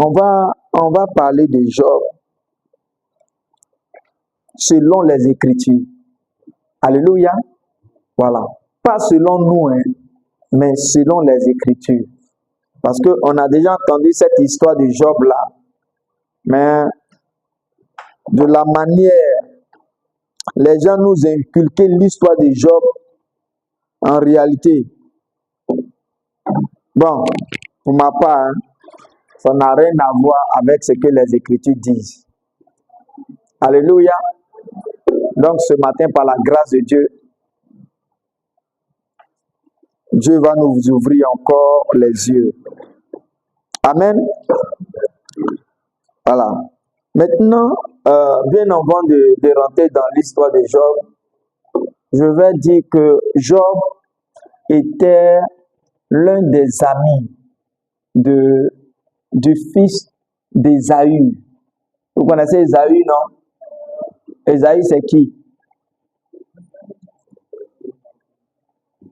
On va parler de Job selon les Écritures. Alléluia. Voilà. Pas selon nous, hein, mais selon les Écritures. Parce qu'on a déjà entendu cette histoire de Job là. Mais de la manière, les gens nous inculquent l'histoire de Job en réalité. Bon, pour ma part, hein, ça n'a rien à voir avec ce que les Écritures disent. Alléluia. Donc ce matin, par la grâce de Dieu, Dieu va nous ouvrir encore les yeux. Amen. Voilà. Maintenant, bien avant de rentrer dans l'histoire de Job, je vais dire que Job était l'un des amis du fils d'Ésaü. Vous connaissez Ésaü, non? Ésaü, c'est qui?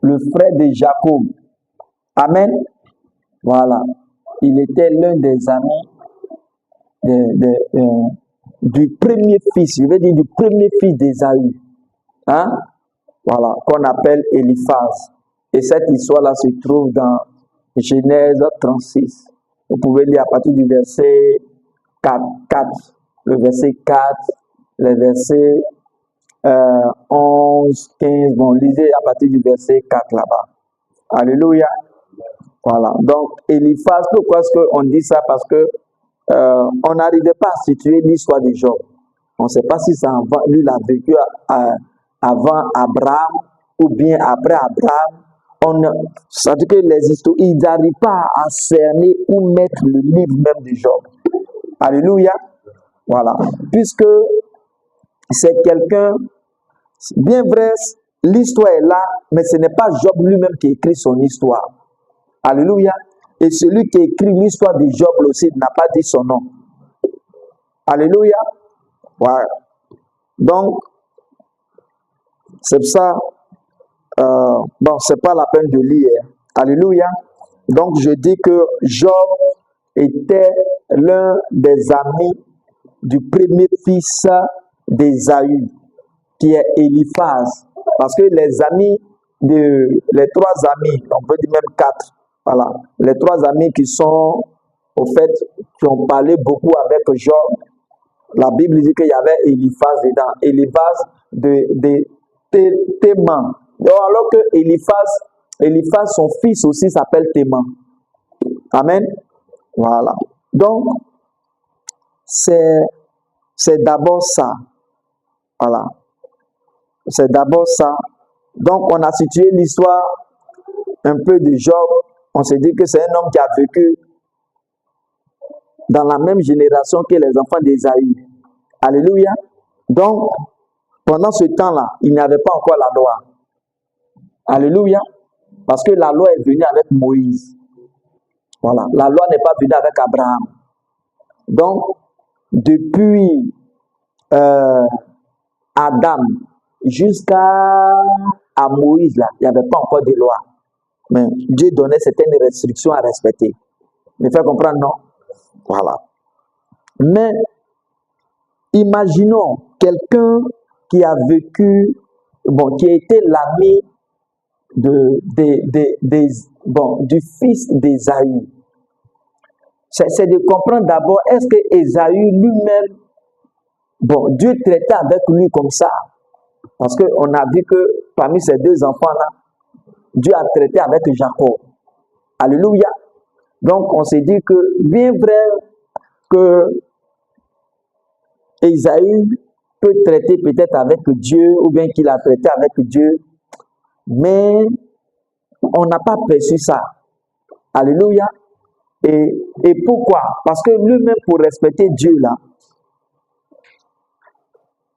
Le frère de Jacob. Amen. Voilà. Il était l'un des amis du premier fils, je veux dire du premier fils d'Ésaü. Hein? Voilà, qu'on appelle Eliphaz. Et cette histoire-là se trouve dans Genèse 36. Vous pouvez lire à partir du verset 4, le verset 4, le verset 11, 15. Bon, lisez à partir du verset 4 là-bas. Alléluia. Voilà. Donc, Eliphaz, pourquoi est-ce qu'on dit ça? Parce que on n'arrivait pas à situer l'histoire de Job. On ne sait pas si ça lui il a vécu avant Abraham ou bien après Abraham. Ça veut dire que les histoires, ils n'arrivent pas à cerner ou mettre le livre même de Job. Alléluia. Voilà. Puisque c'est quelqu'un, bien vrai, l'histoire est là, mais ce n'est pas Job lui-même qui écrit son histoire. Alléluia. Et celui qui écrit l'histoire de Job aussi n'a pas dit son nom. Alléluia. Voilà. Donc, c'est pour ça, bon, c'est pas la peine de lire. Alléluia. Donc, je dis que Job était l'un des amis du premier fils d'Ésaü, qui est Eliphaz. Parce que les trois amis, on peut dire même quatre, voilà, les trois amis qui sont, au fait, qui ont parlé beaucoup avec Job, la Bible dit qu'il y avait Eliphaz dedans, Eliphaz de Théman. Alors que Eliphaz, son fils aussi s'appelle Théman. Amen. Voilà. Donc, c'est d'abord ça. Voilà. C'est d'abord ça. Donc, on a situé l'histoire un peu de Job. On s'est dit que c'est un homme qui a vécu dans la même génération que les enfants d'Ésaü. Alléluia. Donc, pendant ce temps-là, il n'y avait pas encore la loi. Alléluia. Parce que la loi est venue avec Moïse. Voilà. La loi n'est pas venue avec Abraham. Donc, depuis Adam jusqu'à Moïse, là, il n'y avait pas encore de loi. Mais Dieu donnait certaines restrictions à respecter. Me fait comprendre, non? Voilà. Mais imaginons quelqu'un qui a vécu, bon, qui a été l'ami du fils d'Ésaü. C'est de comprendre d'abord, est-ce que Ésaü lui-même, bon, Dieu traitait avec lui comme ça? Parce qu'on a vu que parmi ces deux enfants-là, Dieu a traité avec Jacob. Alléluia. Donc, on s'est dit que, bien vrai que Ésaü peut traiter peut-être avec Dieu, ou bien qu'il a traité avec Dieu, mais on n'a pas perçu ça. Alléluia. Et pourquoi? Parce que lui-même, pour respecter Dieu, là,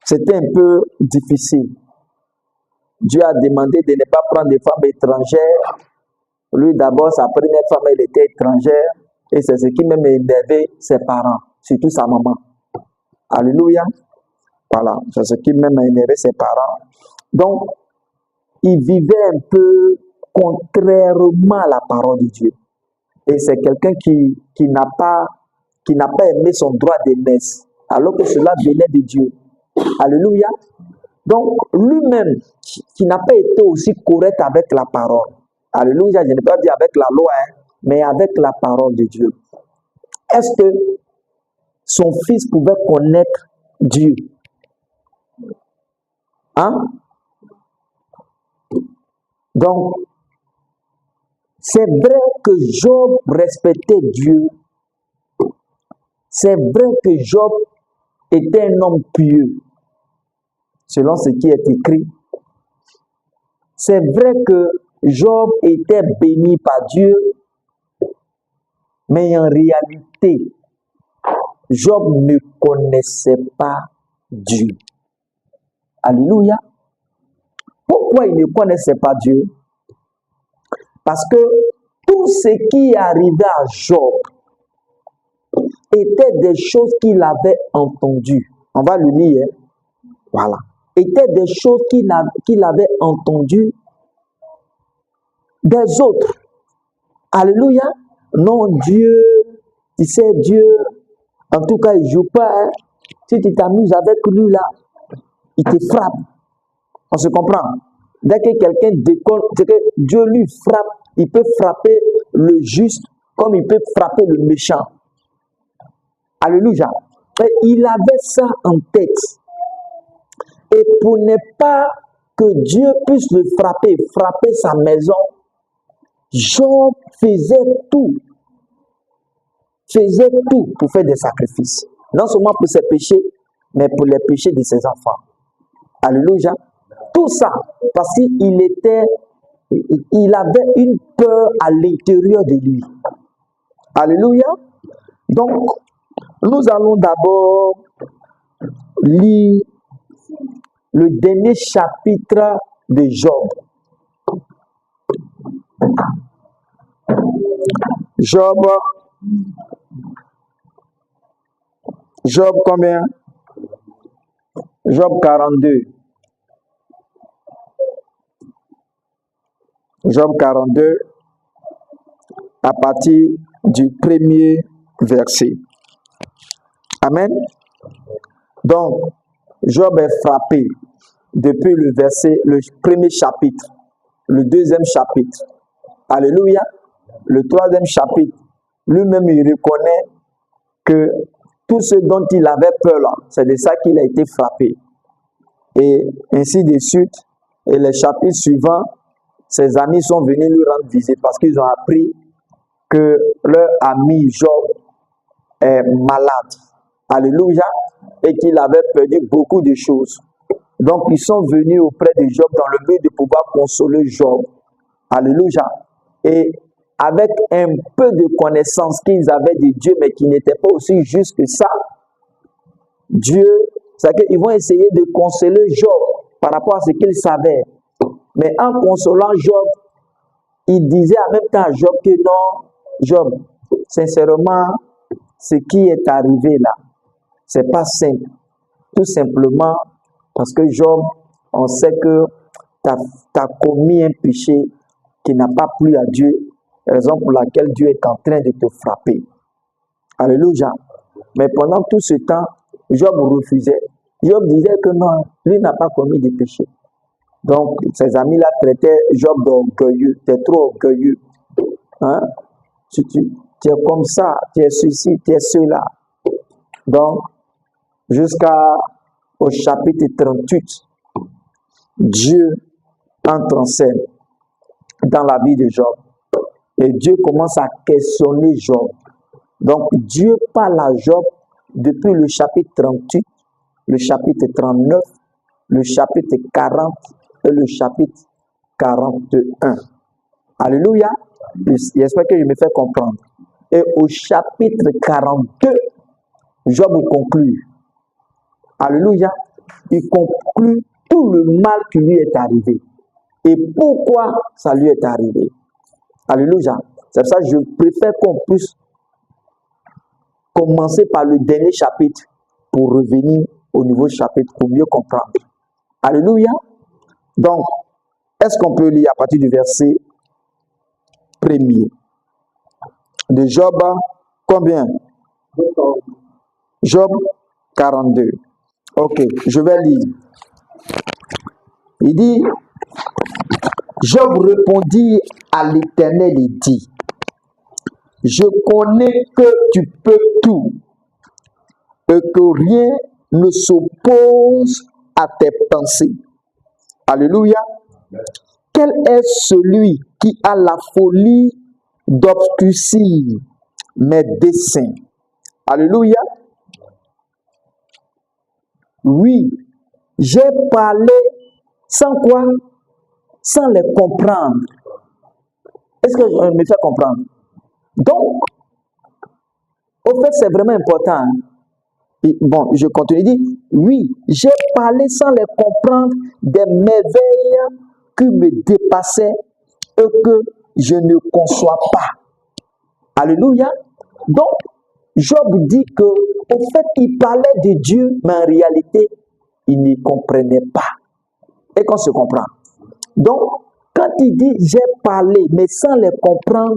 c'était un peu difficile. Dieu a demandé de ne pas prendre des femmes étrangères. Lui, d'abord, sa première femme, elle était étrangère. Et c'est ce qui même énervait ses parents, surtout sa maman. Alléluia. Voilà, c'est ce qui même énervait ses parents. Donc, il vivait un peu contrairement à la parole de Dieu. Et c'est quelqu'un qui n'a pas qui n'a pas aimé son droit d'aînesse, alors que cela venait de Dieu. Alléluia. Donc, lui-même, qui n'a pas été aussi correct avec la parole. Alléluia, je ne peux pas dire avec la loi, hein, mais avec la parole de Dieu. Est-ce que son fils pouvait connaître Dieu? Hein? Donc, c'est vrai que Job respectait Dieu. C'est vrai que Job était un homme pieux, selon ce qui est écrit. C'est vrai que Job était béni par Dieu, mais en réalité, Job ne connaissait pas Dieu. Alléluia. Pourquoi il ne connaissait pas Dieu? Parce que tout ce qui arrivait à Job était des choses qu'il avait entendues. On va le lire. Voilà. Étaient des choses qu'il avait entendues des autres. Alléluia. Non, Dieu, tu sais, Dieu, en tout cas, il ne joue pas. Hein. Si tu t'amuses avec lui, là, il te frappe. On se comprend. Dès que quelqu'un décolle, dès que Dieu lui frappe, il peut frapper le juste comme il peut frapper le méchant. Alléluia. Et il avait ça en tête. Et pour ne pas que Dieu puisse le frapper, frapper sa maison, Job faisait tout pour faire des sacrifices. Non seulement pour ses péchés, mais pour les péchés de ses enfants. Alléluia. Tout ça, parce il avait une peur à l'intérieur de lui. Alléluia. Donc, nous allons d'abord lire le dernier chapitre de Job. Job combien? Job 42. Job 42, à partir du premier verset. Amen. Donc, Job est frappé depuis le premier chapitre, le deuxième chapitre. Alléluia. Le troisième chapitre, lui-même, il reconnaît que tout ce dont il avait peur là, c'est de ça qu'il a été frappé. Et ainsi de suite. Et les chapitres suivants, ses amis sont venus lui rendre visite parce qu'ils ont appris que leur ami Job est malade. Alléluia. Et qu'il avait perdu beaucoup de choses. Donc, ils sont venus auprès de Job dans le but de pouvoir consoler Job. Alléluia. Et avec un peu de connaissance qu'ils avaient de Dieu, mais qui n'était pas aussi juste que ça, Dieu, c'est qu'ils vont essayer de consoler Job par rapport à ce qu'ils savaient. Mais en consolant Job, il disait en même temps à Job que non, Job, sincèrement, ce qui est arrivé là, c'est pas simple. Tout simplement parce que Job, on sait que tu as commis un péché qui n'a pas plu à Dieu, raison pour laquelle Dieu est en train de te frapper. Alléluia. Mais pendant tout ce temps, Job refusait. Job disait que non, lui n'a pas commis de péché. Donc, ses amis-là traitaient Job d'orgueilleux. Tu es trop orgueilleux. Hein? Tu es comme ça, tu es ceci, tu es cela. Donc, jusqu'au chapitre 38, Dieu entre en scène dans la vie de Job. Et Dieu commence à questionner Job. Donc, Dieu parle à Job depuis le chapitre 38, le chapitre 39, le chapitre 40 et le chapitre 41. Alléluia. J'espère que je me fais comprendre. Et au chapitre 42, Job conclut. Alléluia. Il conclut tout le mal qui lui est arrivé. Et pourquoi ça lui est arrivé. Alléluia. C'est pour ça que je préfère qu'on puisse commencer par le dernier chapitre pour revenir au nouveau chapitre pour mieux comprendre. Alléluia. Donc, est-ce qu'on peut lire à partir du verset 1er de Job, combien? Job 42. Ok, je vais lire. Il dit, Job répondit à l'Éternel et dit, je connais que tu peux tout et que rien ne s'oppose à tes pensées. Alléluia. Quel est celui qui a la folie d'obscurcir mes desseins? Alléluia. Oui, j'ai parlé sans quoi? Sans les comprendre. Est-ce que je me fais comprendre? Donc, au fait, c'est vraiment important. Et bon, je continue, il dit, oui, j'ai parlé sans les comprendre des merveilles qui me dépassaient et que je ne conçois pas. Alléluia. Donc, Job dit que, au fait, il parlait de Dieu, mais en réalité, il ne comprenait pas. Et qu'on se comprend. Donc, quand il dit j'ai parlé, mais sans les comprendre,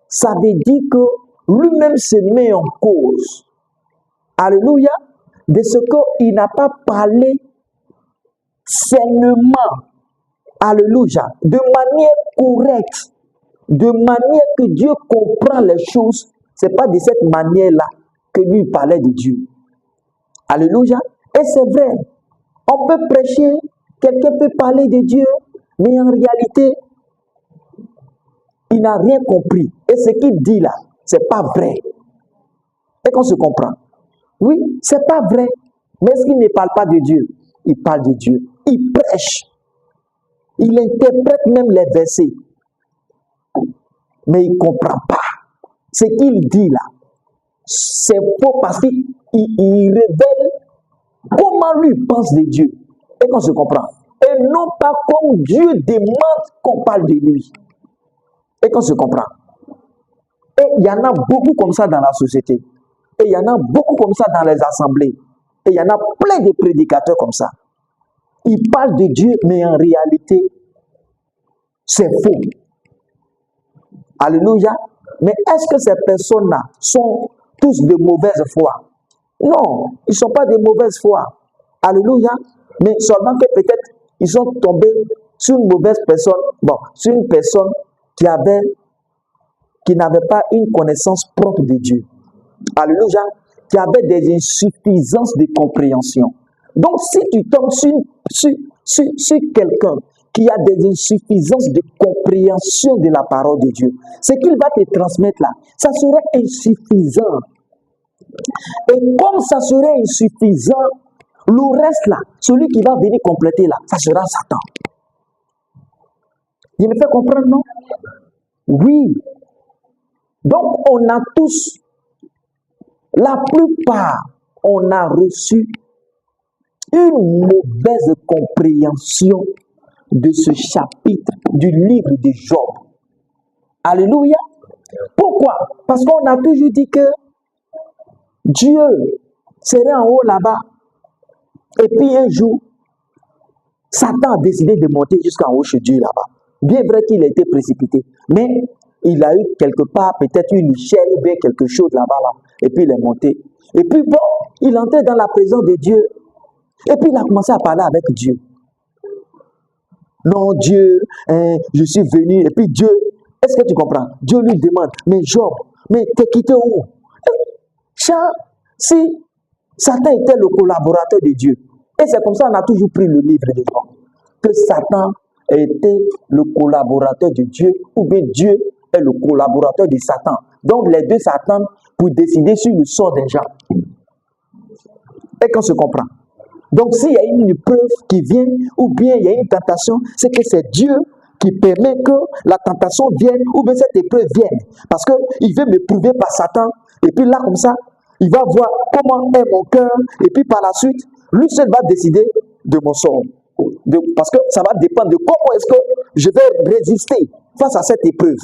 ça veut dire que lui-même se met en cause. Alléluia. De ce qu'il n'a pas parlé sainement. Alléluia. De manière correcte. De manière que Dieu comprend les choses. Ce n'est pas de cette manière-là que lui parlait de Dieu. Alléluia. Et c'est vrai. On peut prêcher, quelqu'un peut parler de Dieu, mais en réalité, il n'a rien compris. Et ce qu'il dit là, ce n'est pas vrai. Et qu'on se comprend. Oui, ce n'est pas vrai. Mais est-ce qu'il ne parle pas de Dieu? Il parle de Dieu. Il prêche. Il interprète même les versets. Mais il ne comprend pas. Ce qu'il dit là, c'est faux parce qu'il révèle comment lui pense de Dieu. Et qu'on se comprend. Et non pas comme Dieu demande qu'on parle de lui. Et qu'on se comprend. Et il y en a beaucoup comme ça dans la société. Et il y en a beaucoup comme ça dans les assemblées. Et il y en a plein de prédicateurs comme ça. Ils parlent de Dieu, mais en réalité, c'est faux. Alléluia. Mais est-ce que ces personnes-là sont tous de mauvaise foi? Non, ils ne sont pas de mauvaise foi. Alléluia. Mais seulement que peut-être ils sont tombés sur une mauvaise personne. Bon, sur une personne qui n'avait pas une connaissance propre de Dieu. Alléluia. Qui avait des insuffisances de compréhension. Donc, si tu tombes sur quelqu'un qui a des insuffisances de compréhension de la parole de Dieu, ce qu'il va te transmettre là, ça serait insuffisant. Et comme ça serait insuffisant, le reste là, celui qui va venir compléter là, ça sera Satan. Il me fait comprendre, non? Oui. Donc, on a tous, la plupart, on a reçu une mauvaise compréhension de ce chapitre du livre de Job. Alléluia. Pourquoi? Parce qu'on a toujours dit que Dieu serait en haut là-bas. Et puis un jour, Satan a décidé de monter jusqu'en haut chez Dieu là-bas. Bien vrai qu'il a été précipité, mais il a eu quelque part peut-être une chaîne ou bien quelque chose là-bas, là, et puis il est monté. Et puis bon, il entrait dans la présence de Dieu, et puis il a commencé à parler avec Dieu. Non, Dieu, je suis venu, et puis Dieu, est-ce que tu comprends? Dieu lui demande, mais Job, mais t'es quitté où? Si Satan était le collaborateur de Dieu, et c'est comme ça qu'on a toujours pris le livre de Job, que Satan était le collaborateur de Dieu, ou bien Dieu est le collaborateur de Satan. Donc les deux s'attendent pour décider sur le sort des gens. Et qu'on se comprend. Donc s'il y a une preuve qui vient, ou bien il y a une tentation, c'est que c'est Dieu qui permet que la tentation vienne, ou bien cette épreuve vienne. Parce qu'il veut me prouver par Satan, et puis là comme ça, il va voir comment est mon cœur, et puis par la suite, lui seul va décider de mon sort. Parce que ça va dépendre de comment est-ce que je vais résister face à cette épreuve.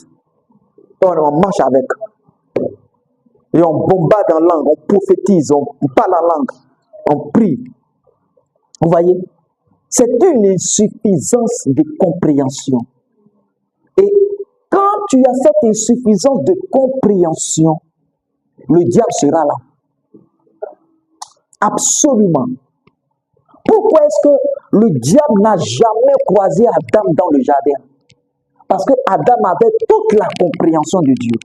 On marche avec. Et on bombarde en langue, on prophétise, on parle en langue, on prie. Vous voyez? C'est une insuffisance de compréhension. Et quand tu as cette insuffisance de compréhension, le diable sera là Absolument. Pourquoi est-ce que le diable n'a jamais croisé Adam dans le jardin? Parce que Adam avait toute la compréhension de Dieu.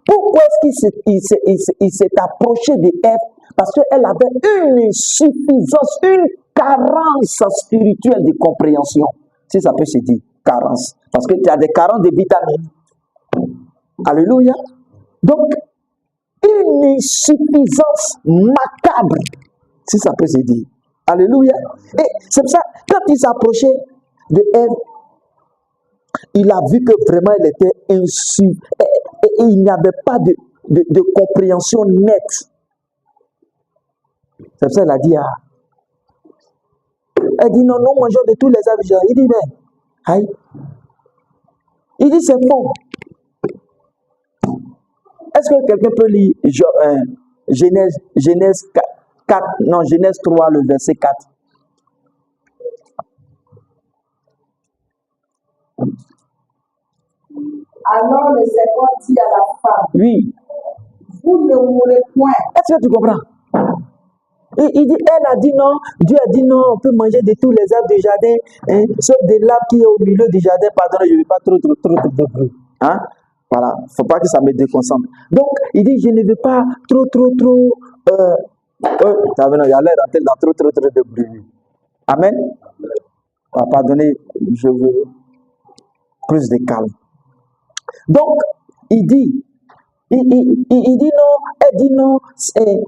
Pourquoi est-ce qu'il s'est approché d'Ève? Parce qu'elle avait une insuffisance, une carence spirituelle de compréhension. Si ça peut se dire, carence. Parce que tu as des carences de vitamines. Alléluia. Donc, une insuffisance macabre, si ça peut se dire. Alléluia. Et c'est pour ça, quand il s'approchait de Ève, il a vu que vraiment elle était insuffisante. Et il n'y avait pas de compréhension nette. C'est pour ça qu'elle a dit, elle dit non, nous mangeons de tous les arbres. Il dit, mais, aïe. Il dit, c'est faux. Est-ce que quelqu'un peut lire Genèse 4, non, Genèse 3, le verset 4? Alors le serpent dit à la femme, oui, vous ne mourrez point. Est-ce que tu comprends? Elle a dit non, Dieu a dit non, on peut manger de tous les arbres du jardin, hein, sauf des arbres qui est au milieu du jardin. Pardon, je ne vais pas trop de bruit. Hein? Voilà, il ne faut pas que ça me déconcentre. Donc, il dit, je ne veux pas trop. Il a l'air d'entrer dans trop de bruit. Amen. Pardonnez, je veux plus de calme. Donc, il dit non, elle dit non,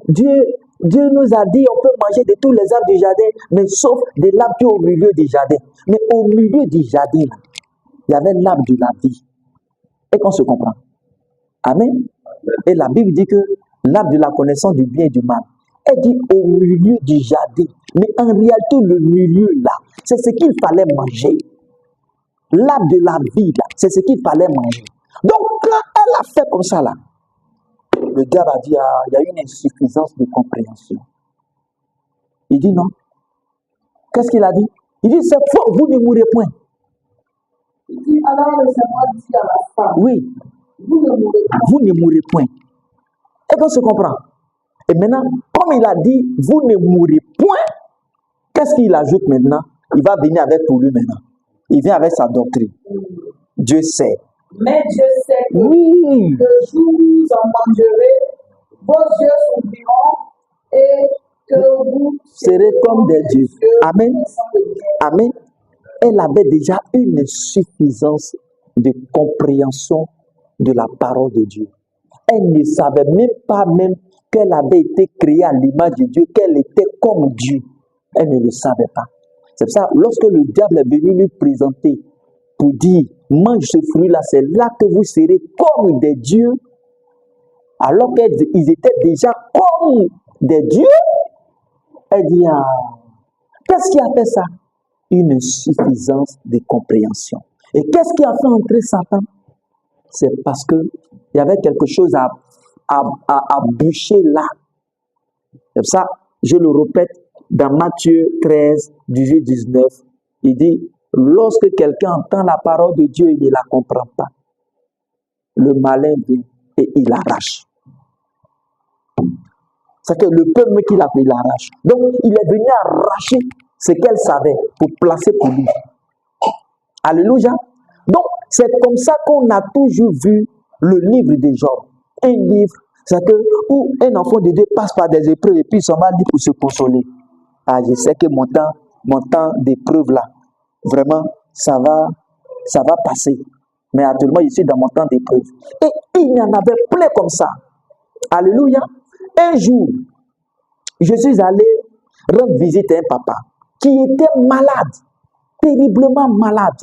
Dieu nous a dit on peut manger de tous les arbres du jardin, mais sauf des arbres qui sont au milieu du jardin. Mais au milieu du jardin, il y avait l'arbre de la vie. Et qu'on se comprend. Amen. Et la Bible dit que l'arbre de la connaissance du bien et du mal. Elle dit au milieu du jardin. Mais en réalité, le milieu là, c'est ce qu'il fallait manger. L'arbre de la vie là, c'est ce qu'il fallait manger. Donc, quand elle a fait comme ça là, le diable a dit, il y a une insuffisance de compréhension. Il dit non. Qu'est-ce qu'il a dit? Il dit, c'est faux, vous ne mourrez point. Il dit, alors le serpent dit à la femme, oui, vous ne mourrez point. Vous ne mourrez point. Et qu'on se comprend. Et maintenant, comme il a dit, vous ne mourrez point, qu'est-ce qu'il ajoute maintenant? Il va venir avec pour lui maintenant. Il vient avec sa doctrine. Dieu sait. Mais Dieu sait que oui, le jour où vous en mangerez, vos yeux s'ouvriront et que vous serez comme des dieux. Amen. Amen. Elle avait déjà une suffisance de compréhension de la parole de Dieu. Elle ne savait même pas qu'elle avait été créée à l'image de Dieu, qu'elle était comme Dieu. Elle ne le savait pas. C'est pour ça, lorsque le diable est venu lui présenter pour dire, mange ce fruit-là, c'est là que vous serez comme des dieux, alors qu'ils étaient déjà comme des dieux, elle dit, qu'est-ce qui a fait ça? Une insuffisance de compréhension. Et qu'est-ce qui a fait entrer Satan? C'est parce qu'il y avait quelque chose à bûcher là. C'est ça, je le répète, dans Matthieu 13, 18-19, il dit, lorsque quelqu'un entend la parole de Dieu et ne la comprend pas, le malin vient et il arrache. C'est que le peuple qu'il a pris, il arrache. Donc, il est venu arracher ce qu'elle savait pour placer pour lui. Alléluia. Donc, c'est comme ça qu'on a toujours vu le livre de Job. Un livre, c'est que où un enfant de Dieu passe par des épreuves et puis il s'en va dire pour se consoler. Je sais que mon temps d'épreuve là, vraiment, ça va passer. Mais actuellement, je suis dans mon temps d'épreuve. Et il y en avait plein comme ça. Alléluia. Un jour, je suis allé rendre visite à un papa qui était malade, terriblement malade.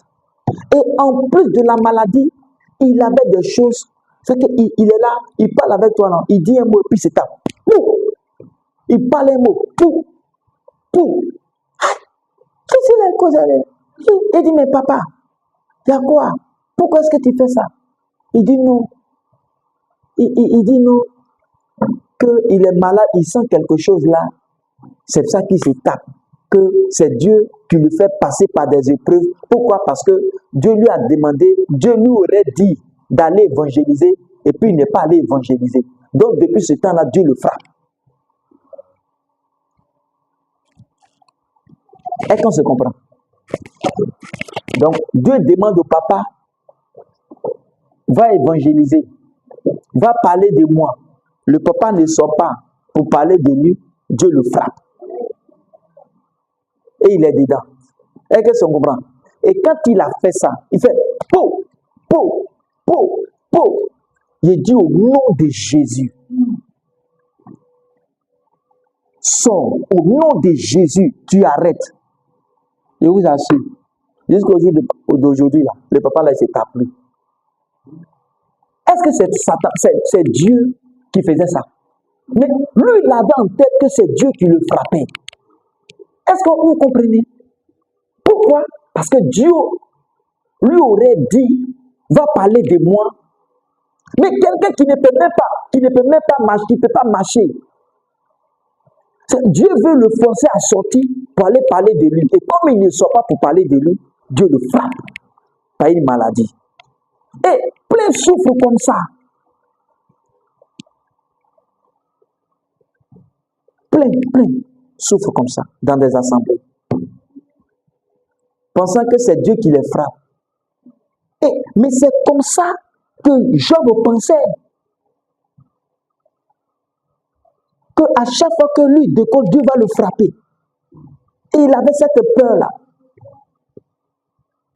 Et en plus de la maladie, il avait des choses. C'est qu'il est là, il parle avec toi, non? Il dit un mot et puis c'est tape. Il parle un mot. Tout. Qu'est-ce qu'il a causé? Il dit, mais papa, il y a quoi? Pourquoi est-ce que tu fais ça? Il dit non. Il dit non. Qu'il est malade, il sent quelque chose là. C'est ça qui se tape. Que c'est Dieu qui le fait passer par des épreuves. Pourquoi? Parce que Dieu lui a demandé, Dieu lui aurait dit d'aller évangéliser et puis il n'est pas allé évangéliser. Donc depuis ce temps-là, Dieu le frappe. Est-ce qu'on se comprend? Donc, Dieu demande au papa, va évangéliser, va parler de moi. Le papa ne sort pas pour parler de lui, Dieu le frappe. Et il est dedans. Est-ce qu'on comprend? Et quand il a fait ça, il fait po, po, po, po. Il dit au nom de Jésus, sors, au nom de Jésus, tu arrêtes. Je vous assure, jusqu'au jour d'aujourd'hui, là, le papa là, il ne s'est pas plus. Est-ce que c'est Satan, c'est Dieu qui faisait ça? Mais lui, il avait en tête que c'est Dieu qui le frappait. Est-ce que vous comprenez? Pourquoi? Parce que Dieu lui aurait dit, va parler de moi. Mais quelqu'un qui ne peut même pas marcher, qui ne peut pas marcher. Dieu veut le forcer à sortir pour aller parler de lui. Et comme il ne sort pas pour parler de lui, Dieu le frappe par une maladie. Et plein souffrent comme ça. Plein souffrent comme ça dans des assemblées. Pensant que c'est Dieu qui les frappe. Mais c'est comme ça que Job pensait. Qu'à chaque fois que lui décolle, Dieu va le frapper. Et il avait cette peur-là.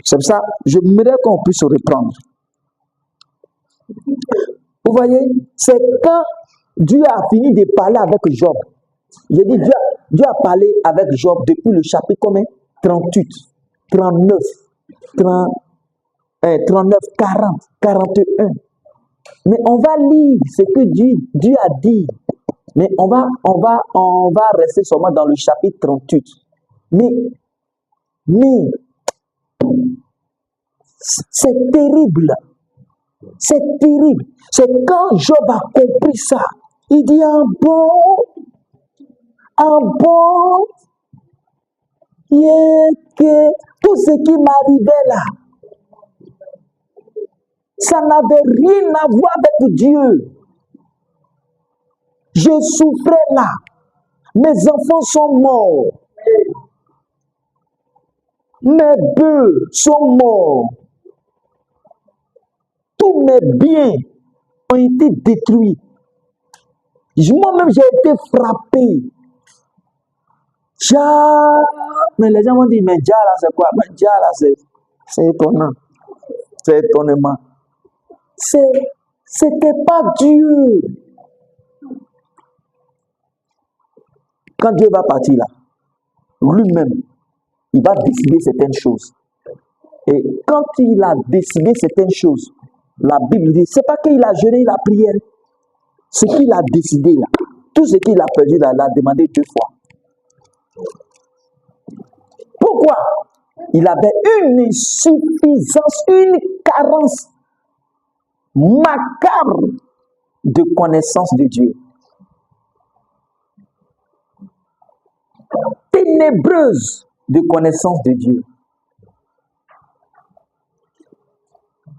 C'est pour ça, j'aimerais qu'on puisse reprendre. Vous voyez, c'est quand Dieu a fini de parler avec Job. J'ai dit, Dieu a parlé avec Job depuis le chapitre combien? 38, 39, 39, 40, 41. Mais on va lire ce que Dieu a dit. Mais on va rester seulement dans le chapitre 38. Mais c'est terrible. C'est terrible. C'est quand Job a compris ça, il dit, que tout ce qui m'arrivait là, ça n'avait rien à voir avec Dieu. Je souffrais là. Mes enfants sont morts. Mes bœufs sont morts. Tous mes biens ont été détruits. Moi-même, j'ai été frappé. Mais les gens vont dire, mais Jah là, c'est quoi? Mais Jah là, c'est étonnant. C'est étonnement. C'était pas Dieu. Quand Dieu va partir là, lui-même, il va décider certaines choses. Et quand il a décidé certaines choses, la Bible dit, c'est pas qu'il a jeûné, il a prié. Ce qu'il a décidé là, tout ce qu'il a perdu là, il a demandé 2 fois. Pourquoi? Il avait une insuffisance, une carence macabre de connaissance de Dieu. Ténébreuse de connaissance de Dieu.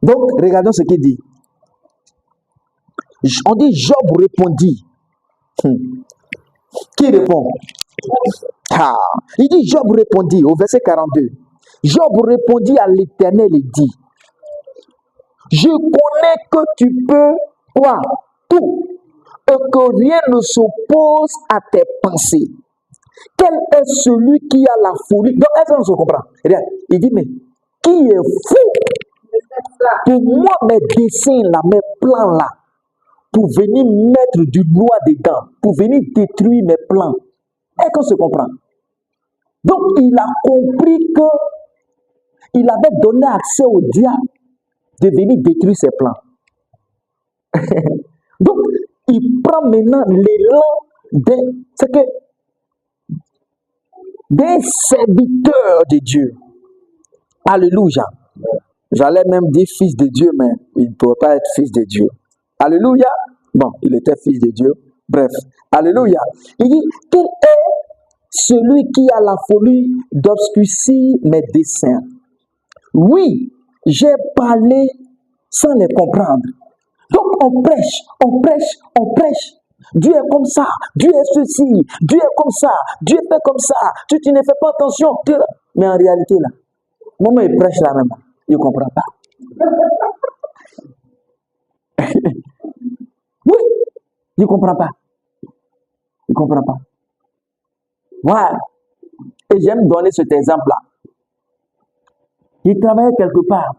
Donc, regardons ce qu'il dit. On dit Job répondit. Qui répond? Il dit Job répondit au verset 42. Job répondit à l'Éternel et dit, je connais que tu peux, toi, tout, et que rien ne s'oppose à tes pensées. Quel est celui qui a la folie? Donc, est-ce qu'on se comprend? Regarde, il dit, mais qui est fou pour moi, mes dessins là, mes plans là, pour venir mettre du noir dedans, pour venir détruire mes plans? Est-ce qu'on se comprend? Donc, il a compris que il avait donné accès au diable de venir détruire ses plans. Donc, il prend maintenant l'élan des serviteurs de Dieu. Alléluia. J'allais même dire fils de Dieu, mais il ne pouvait pas être fils de Dieu. Alléluia. Bon, il était fils de Dieu. Bref. Alléluia. Il dit, quel est celui qui a la folie d'obscurcir mes desseins? Oui, j'ai parlé sans les comprendre. Donc on prêche, on prêche, on prêche. Dieu est comme ça, Dieu est ceci, Dieu est comme ça, Dieu fait comme ça, tu ne fais pas attention. Mais en réalité, là, moment il prêche là même, il ne comprend pas. Oui, il ne comprend pas. Il ne comprend pas. Voilà. Et j'aime donner cet exemple-là. Il travaillait quelque part.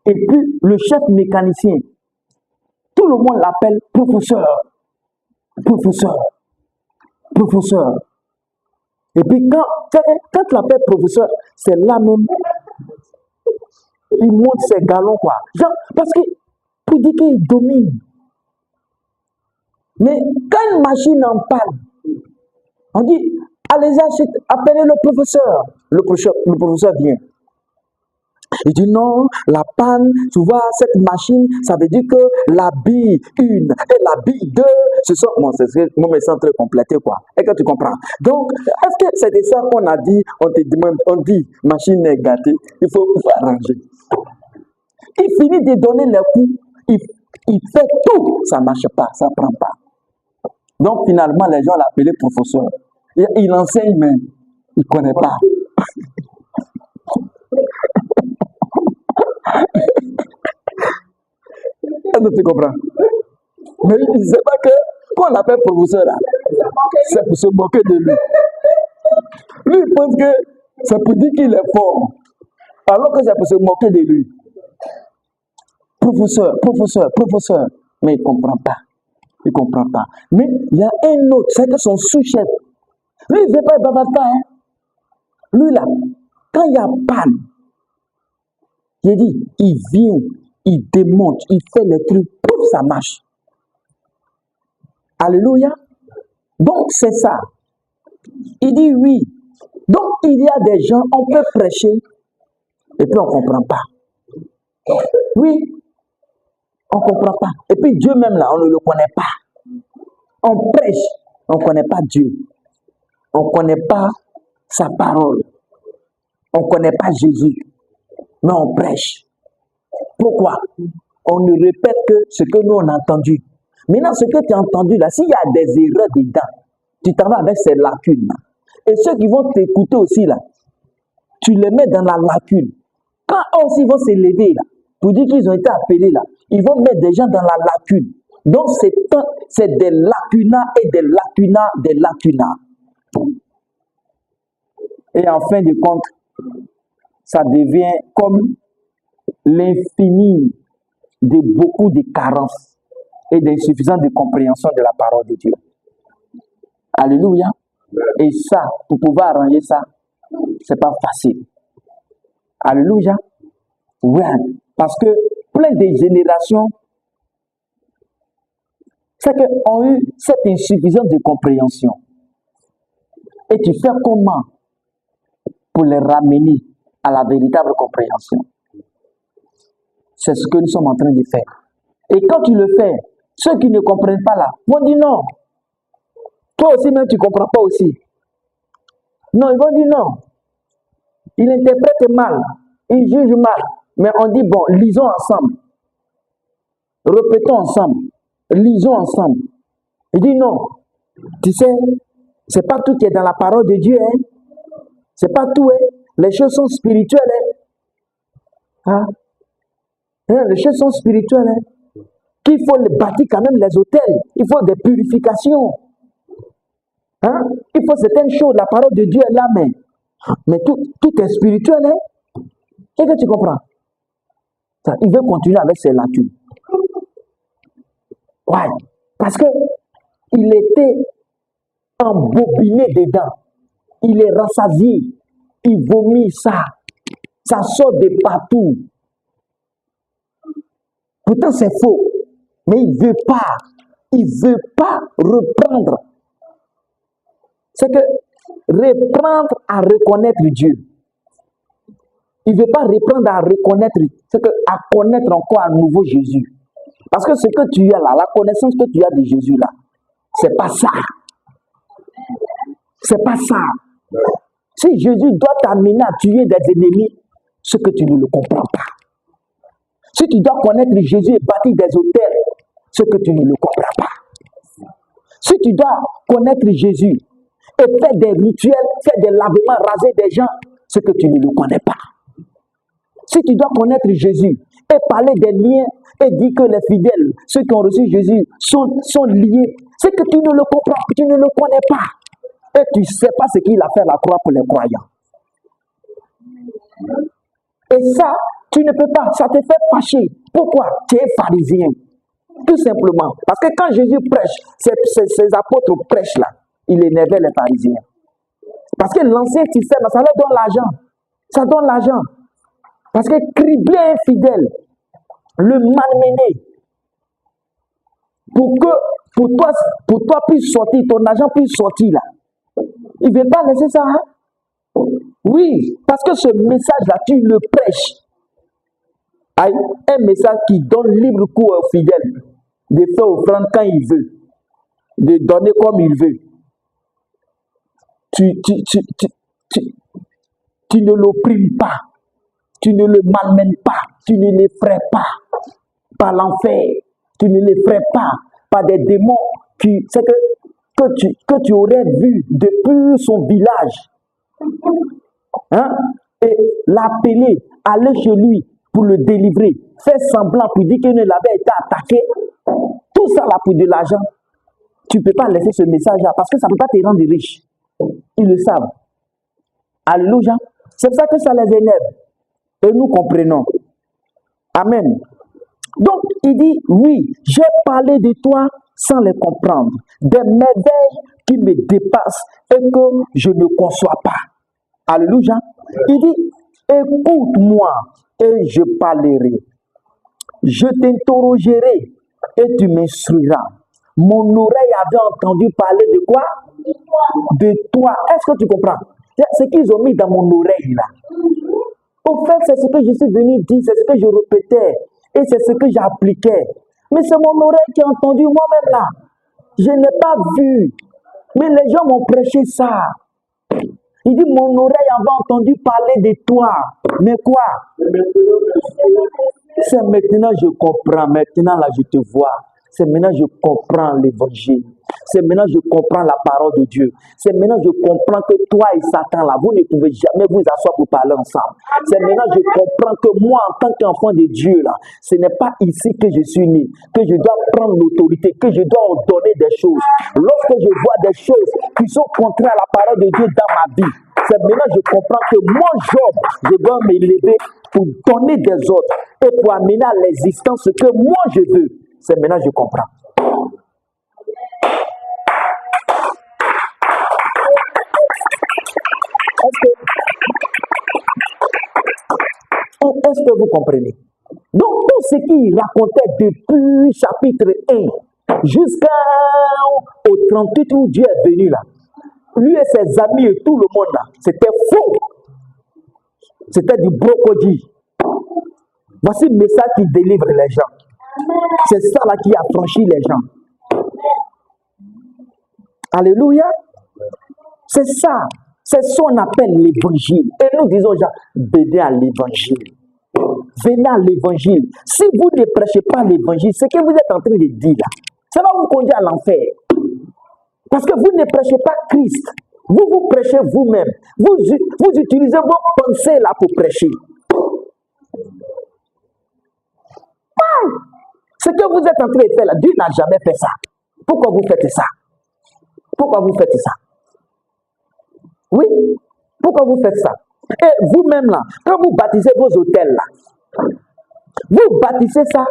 Et puis, le chef mécanicien, tout le monde l'appelle professeur. Professeur. Professeur. Et puis, quand il l'appelle professeur, c'est là même, il monte ses galons, quoi. Genre, parce que, pour dire qu'il domine. Mais quand une machine en panne, on dit, allez-y, appelez le professeur. Le professeur vient. Il dit non, la panne, tu vois, cette machine, ça veut dire que la bille 1 et la bille 2, ce sont, bon, c'est mon message très complété, quoi. Et que tu comprends. Donc, est-ce que c'est de ça qu'on a dit, on te demande, on dit, machine est gâtée, il faut arranger. Il finit de donner les coups, il fait tout, ça ne marche pas, ça ne prend pas. Donc, finalement, les gens l'appelaient professeur. Il enseigne, mais il ne connaît pas. Est-ce que tu comprends? Mais il ne sait pas que quand on l'appelle professeur, là, c'est pour se moquer de lui. Lui, il pense que c'est pour dire qu'il est fort, alors que c'est pour se moquer de lui. Professeur, professeur, professeur. Mais il ne comprend pas. Il ne comprend pas. Mais il y a un autre, c'est que son sous-chef. Lui, il ne veut pas, il ne bavarde pas. Hein? Lui, là, quand il y a panne, il dit, il vient, il démonte, il fait les trucs, pouf, ça marche. Alléluia. Donc, c'est ça. Il dit oui. Donc, il y a des gens, on peut prêcher, et puis on ne comprend pas. Oui, on ne comprend pas. Et puis Dieu même là, on ne le connaît pas. On prêche, on ne connaît pas Dieu. On ne connaît pas sa parole. On ne connaît pas Jésus. Mais on prêche. Pourquoi? On ne répète que ce que nous on a entendu. Maintenant, ce que tu as entendu là, s'il y a des erreurs dedans, tu t'en vas avec ces lacunes. Et ceux qui vont t'écouter aussi là, tu les mets dans la lacune. Quand eux aussi vont se lever là, pour dire qu'ils ont été appelés là, ils vont mettre des gens dans la lacune. Donc c'est des lacunas et des lacunas, des lacunas. Et en fin de compte, ça devient comme l'infini de beaucoup de carences et d'insuffisance de compréhension de la parole de Dieu. Alléluia. Et ça, pour pouvoir arranger ça, c'est pas facile. Alléluia. Ouais. Parce que plein de générations, c'est qu'ont eu cette insuffisance de compréhension. Et tu fais comment pour les ramener à la véritable compréhension? C'est ce que nous sommes en train de faire. Et quand tu le fais, ceux qui ne comprennent pas là vont dire non. Toi aussi même tu ne comprends pas aussi. Non, ils vont dire non. Il interprète mal, il juge mal. Mais on dit bon, lisons ensemble. Répétons ensemble. Lisons ensemble. Il dit non. Tu sais, c'est pas tout qui est dans la parole de Dieu. Hein? C'est pas tout. Hein? Les choses sont spirituelles. Hein? Les choses sont spirituelles. Hein? Qu'il faut bâtir quand même les hôtels. Il faut des purifications. Hein? Il faut certaines choses. La parole de Dieu est là, mais tout est spirituel. Hein? Est-ce que tu comprends? Ça, il veut continuer avec ses lacunes. Ouais. Parce que il était embobiné dedans. Il est rassasié. Il vomit ça. Ça sort de partout. Pourtant, c'est faux. Mais il ne veut pas. Il ne veut pas reprendre. C'est que reprendre à reconnaître Dieu. Il ne veut pas reprendre à reconnaître. C'est que à connaître encore à nouveau Jésus. Parce que ce que tu as là, la connaissance que tu as de Jésus là, c'est pas ça. C'est pas ça. Si Jésus doit t'amener à tuer des ennemis, ce que tu ne le comprends pas. Si tu dois connaître Jésus et bâtir des hôtels, ce que tu ne le comprends pas. Si tu dois connaître Jésus et faire des rituels, faire des lavements, raser des gens, c'est que tu ne le connais pas. Si tu dois connaître Jésus et parler des liens et dire que les fidèles, ceux qui ont reçu Jésus, sont liés, c'est que tu ne le comprends, tu ne le connais pas. Et tu ne sais pas ce qu'il a fait à la croix pour les croyants. Et ça, tu ne peux pas, ça te fait fâcher. Pourquoi? Tu es pharisien. Tout simplement. Parce que quand Jésus prêche, ces apôtres prêchent là, il énervait les pharisiens. Parce que l'ancien système, ça leur donne l'argent. Ça donne l'argent. Parce que cribler un fidèle, le malmener, pour toi puisse sortir, ton argent puisse sortir là. Il ne veut pas laisser ça, hein? Oui, parce que ce message-là, tu le prêches. Un message qui donne libre cours aux fidèles de faire offrande quand il veut, de donner comme il veut. Tu ne l'opprimes pas, tu ne le malmènes pas, tu ne l'effraies pas par l'enfer, tu ne l'effraies pas par des démons que tu aurais vu depuis son village. Hein? Et l'appeler, aller chez lui pour le délivrer, faire semblant pour dire qu'il ne l'avait été attaqué, tout ça là pour de l'argent. Tu ne peux pas laisser ce message là parce que ça ne peut pas te rendre riche. Ils le savent. Alléluia. C'est pour ça que ça les énerve. Et nous comprenons. Amen. Donc il dit, oui, j'ai parlé de toi sans les comprendre, des merveilles qui me dépassent et que je ne conçois pas. Alléluia. Il dit, écoute-moi et je parlerai. Je t'interrogerai et tu m'instruiras. Mon oreille avait entendu parler de quoi? De toi. Est-ce que tu comprends? Ce qu'ils ont mis dans mon oreille là. Au fait, c'est ce que je suis venu dire, c'est ce que je répétais et c'est ce que j'appliquais. Mais c'est mon oreille qui a entendu moi-même là. Je n'ai pas vu. Mais les gens m'ont prêché ça. Il dit, mon oreille avait entendu parler de toi. Mais quoi? C'est maintenant je comprends. Maintenant là, je te vois. C'est maintenant je comprends l'évangile. C'est maintenant je comprends la parole de Dieu. C'est maintenant je comprends que toi et Satan là, vous ne pouvez jamais vous asseoir pour parler ensemble. C'est maintenant je comprends que moi en tant qu'enfant de Dieu là, ce n'est pas ici que je suis né, que je dois prendre l'autorité, que je dois ordonner des choses. Lorsque je vois des choses qui sont contraires à la parole de Dieu dans ma vie, c'est maintenant je comprends que moi, Job, je dois m'élever pour donner des ordres et pour amener à l'existence ce que moi je veux. C'est maintenant je comprends. Est-ce que vous comprenez? Donc, tout ce qu'il racontait depuis chapitre 1 jusqu'au 38 où Dieu est venu là, lui et ses amis et tout le monde là, c'était faux. C'était du brocodie. Voici le message qui délivre les gens. C'est ça là qui a franchi les gens. Alléluia. C'est ça. C'est ce qu'on appelle l'évangile. Et nous disons aux gens, venez à l'évangile. Venez à l'évangile. Si vous ne prêchez pas l'évangile, ce que vous êtes en train de dire là, ça va vous conduire à l'enfer. Parce que vous ne prêchez pas Christ. Vous prêchez vous-même. Vous utilisez vos pensées là pour prêcher. Ce que vous êtes en train de faire là, Dieu n'a jamais fait ça. Pourquoi vous faites ça? Pourquoi vous faites ça? Oui, pourquoi vous faites ça? Et vous-même là, quand vous baptisez vos hôtels là, vous baptisez ça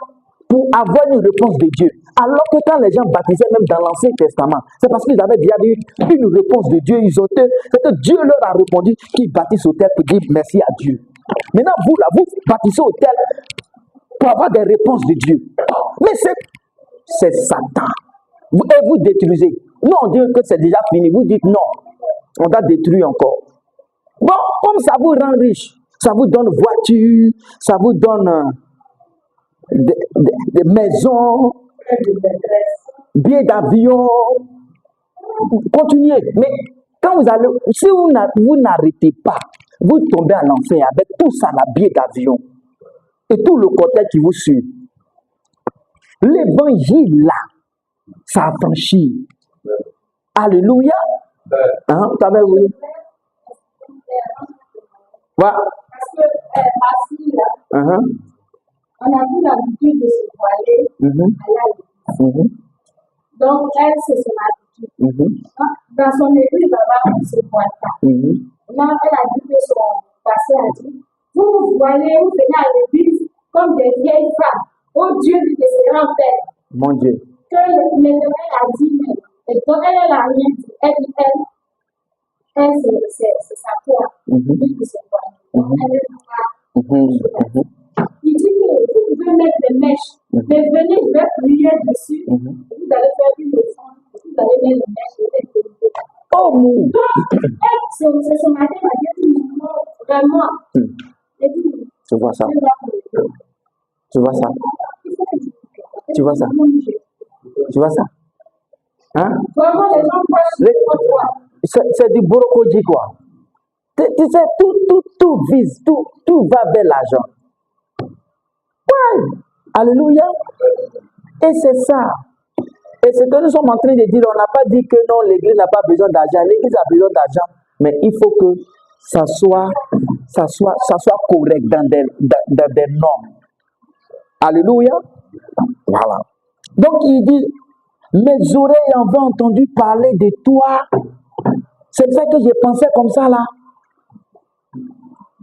pour avoir une réponse de Dieu. Alors que quand les gens baptisaient même dans l'Ancien Testament, c'est parce qu'ils avaient déjà eu une réponse de Dieu. C'est que Dieu leur a répondu qu'ils baptisent hôtel pour dire merci à Dieu. Maintenant, vous là, vous baptisez hôtel pour avoir des réponses de Dieu. Mais c'est Satan. Et vous détruisez. Nous, on dit que c'est déjà fini. Vous dites non. On doit détruire encore. Bon, comme ça vous rend riche, ça vous donne voiture, ça vous donne des maisons, billets d'avion. Continuez. Mais quand vous allez, si vous n'arrêtez pas, vous tombez à l'enfer avec tout ça, la billet d'avion et tout le cortège qui vous suit. L'évangile là, ça affranchit. Alléluia. Hein, tu avais voulu. Ouais. Parce que ma fille, là, Uh-huh. on a vu l'habitude de se voiler Mhm. à la Mhm. Donc, elle, c'est son habitude. Mhm. Dans son église, là-bas, elle ne se voile pas. Mhm. Maintenant, elle a dit que son passé a dit, vous vous voilez, vous venez à l'église comme des vieilles femmes. Oh Dieu du Seigneur, Père. Mon Dieu. Que l'Éternel a dit, mais et donc elle n'a rien dit. Elle, c'est sa foi. Mhm. Lui qui se voile. Mhm. Elle est pas. Mhm. Mhm. Il dit que vous pouvez mettre des mèches, mais venez, je vais prier dessus. Mhm. Vous allez faire une leçon, vous allez mettre des mèches, vous allez prier. Oh mon. Donc, c'est ce matin, elle a dit, non, vraiment. Elle dit, Tu vois ça? je vais prier. Tu vois ça? Tu vois ça? Tu vois ça? Hein? Vraiment, les gens croient sur toi. C'est du brocodie quoi. Tu sais, tout vise, tout va vers l'argent. Ouais. Alléluia. Et c'est ça. Et ce que nous sommes en train de dire, on n'a pas dit que non, l'église n'a pas besoin d'argent. L'église a besoin d'argent, mais il faut que ça soit correct dans des normes. Alléluia. Voilà. Donc il dit, mes oreilles avaient entendu parler de toi. C'est ça que j'ai pensé comme ça là.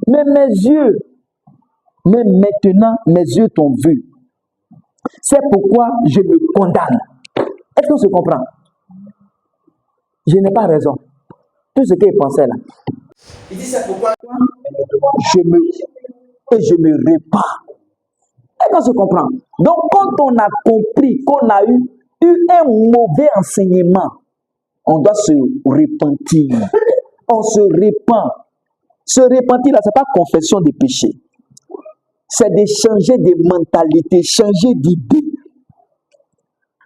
Mais mes yeux, mais maintenant, mes yeux t'ont vu. C'est pourquoi je me condamne. Est-ce qu'on se comprend? Je n'ai pas raison. Tout ce qu'il pensait là. Il dit c'est pourquoi je me répand. Est-ce qu'on se comprend? Donc quand on a compris qu'on a eu un mauvais enseignement, on doit se repentir. On se répand. Se repentir là, ce n'est pas confession des péchés. C'est de changer de mentalité, changer d'idée.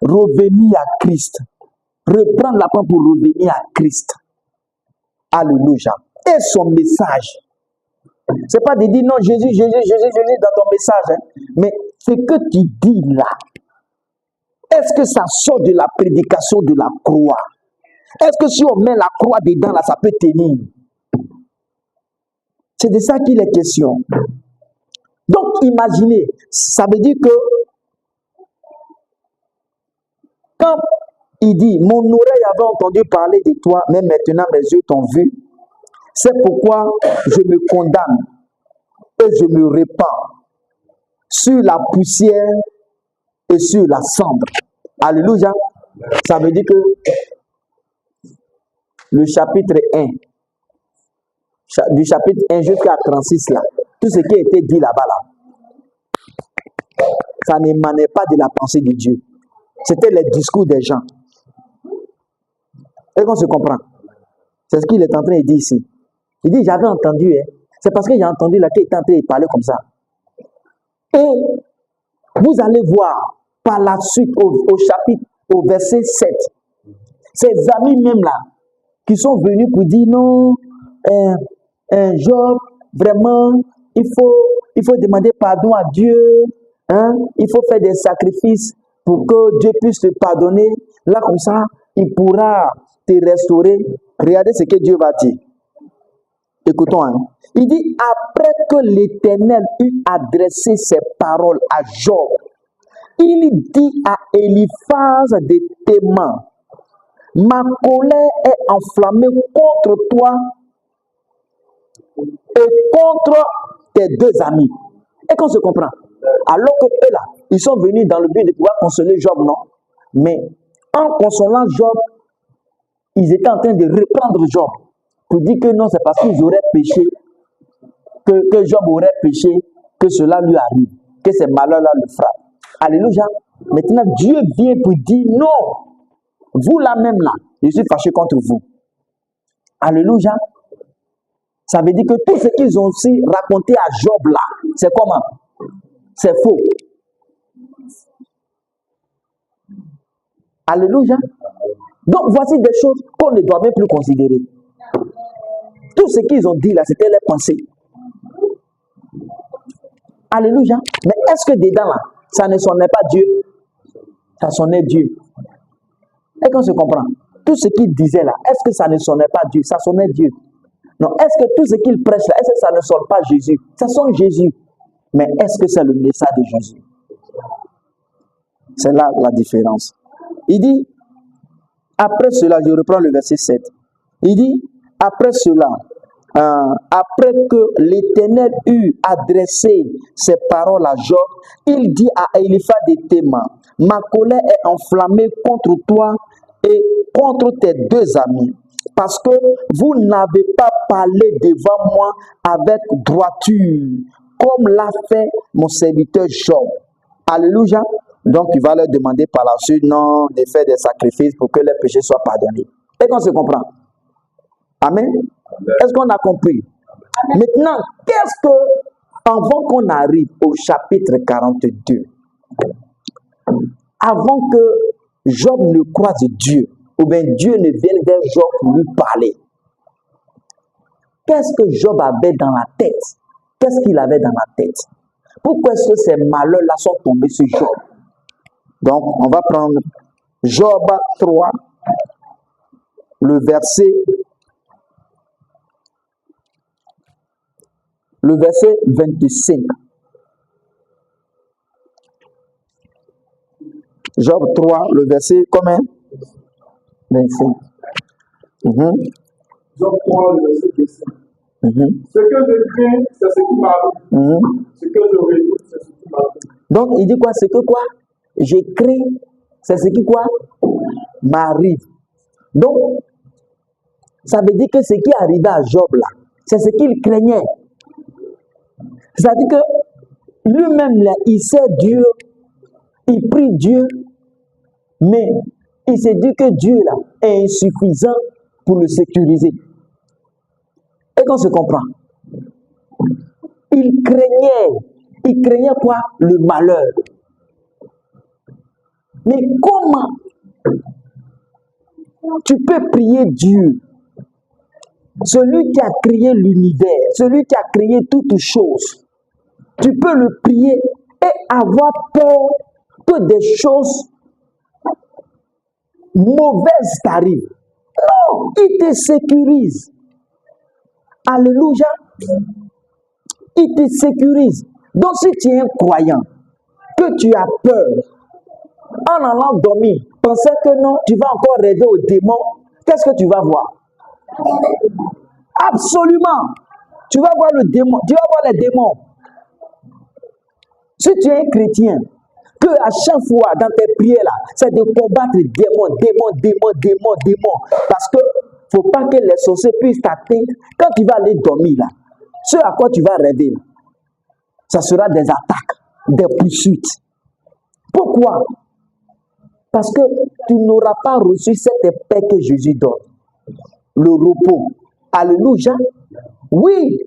Revenir à Christ. Reprendre la parole pour revenir à Christ. Alléluia. Et son message. Ce n'est pas de dire non, Jésus dans ton message. Hein. Mais ce que tu dis là, est-ce que ça sort de la prédication de la croix? Est-ce que si on met la croix dedans là, ça peut tenir? C'est de ça qu'il est question. Donc, imaginez, ça veut dire que quand il dit, mon oreille avait entendu parler de toi, mais maintenant mes yeux t'ont vu, c'est pourquoi je me condamne et je me répands sur la poussière et sur la cendre. Alléluia. Ça veut dire que le chapitre 1, du chapitre 1 jusqu'à 36 là, tout ce qui a été dit là-bas là, ça n'émanait pas de la pensée de Dieu. C'était les discours des gens. Et qu'on se comprend. C'est ce qu'il est en train de dire ici. Il dit, j'avais entendu, hein. C'est parce que j'ai entendu là qu'il est en train de parler comme ça. Et vous allez voir par la suite au chapitre, au verset 7, ces amis même là, qui sont venus pour dire non, Job, vraiment, il faut demander pardon à Dieu, hein? Il faut faire des sacrifices pour que Dieu puisse te pardonner. Là, comme ça, il pourra te restaurer. Regardez ce que Dieu va dire. Écoutons, hein. Il dit, après que l'Éternel eut adressé ses paroles à Job, il dit à Eliphaz de Théman, ma colère est enflammée contre toi et contre tes deux amis. Et qu'on se comprend. Alors que eux là, ils sont venus dans le but de pouvoir consoler Job, non? Mais en consolant Job, ils étaient en train de reprendre Job pour dire que non, c'est parce qu'ils auraient péché, que Job aurait péché, que cela lui arrive, que ces malheurs-là le frappent. Alléluia. Maintenant, Dieu vient pour dire non, vous là même là, je suis fâché contre vous. Alléluia. Ça veut dire que tout ce qu'ils ont aussi raconté à Job là, c'est comment? C'est faux. Alléluia. Donc voici des choses qu'on ne doit même plus considérer. Tout ce qu'ils ont dit là, c'était les pensées. Alléluia. Mais est-ce que dedans là, ça ne sonnait pas Dieu? Ça sonnait Dieu. Est-ce qu'on se comprend? tout ce qu'il disait là, est-ce que ça ne sonnait pas Dieu? Ça sonnait Dieu. Non, est-ce que tout ce qu'il prêche là, est-ce que ça ne sonne pas Jésus? Ça sonne Jésus. Mais est-ce que c'est le message de Jésus? C'est là la différence. Il dit, après cela, je reprends le verset 7. Il dit, après cela, après que l'Éternel eut adressé ses paroles à Job, il dit à Eliphaz de Théman, ma colère est enflammée contre toi et contre tes deux amis, parce que vous n'avez pas parlé devant moi avec droiture, comme l'a fait mon serviteur Job. Alléluia. Donc, il va leur demander par la suite, non, de faire des sacrifices pour que les péchés soient pardonnés. Est-ce qu'on se comprend? Amen. Est-ce qu'on a compris? Maintenant, qu'est-ce que, avant qu'on arrive au chapitre 42, avant que Job ne croise Dieu, ou bien Dieu ne vienne vers Job pour lui parler, qu'est-ce que Job avait dans la tête? Qu'est-ce qu'il avait dans la tête? Pourquoi est-ce que ces malheurs-là sont tombés sur Job? Donc, on va prendre Job 3, le verset 25. Job 3, le verset combien? 25. Job 3, le verset 25. Ce que je crains, c'est ce qui m'arrive. Ce que je redoute, c'est ce qui m'arrive. Donc, il dit quoi? C'est que quoi? Je crains, c'est ce qui quoi? M'arrive. Donc, ça veut dire que ce qui est arrivé à Job là, c'est ce qu'il craignait. C'est-à-dire que lui-même là, il sait Dieu, il prie Dieu, mais il s'est dit que Dieu là est insuffisant pour le sécuriser. Et qu'on se comprend? Il craignait quoi? Le malheur. Mais comment tu peux prier Dieu, celui qui a créé l'univers, celui qui a créé toutes choses? Tu peux le prier et avoir peur que des choses mauvaises t'arrivent. Non, il te sécurise. Alléluia. Il te sécurise. Donc si tu es un croyant, que tu as peur, en allant dormir, pensez que non, tu vas encore rêver aux démons, qu'est-ce que tu vas voir? Absolument. Tu vas voir le démon, tu vas voir les démons. Si tu es un chrétien, que à chaque fois dans tes prières là, c'est de combattre démons. Parce que faut pas que les sorciers puissent t'atteindre quand tu vas aller dormir là. Ce à quoi tu vas rêver là, ça sera des attaques, des poursuites. Pourquoi? Parce que tu n'auras pas reçu cette paix que Jésus donne. Le repos. Alléluia. Oui.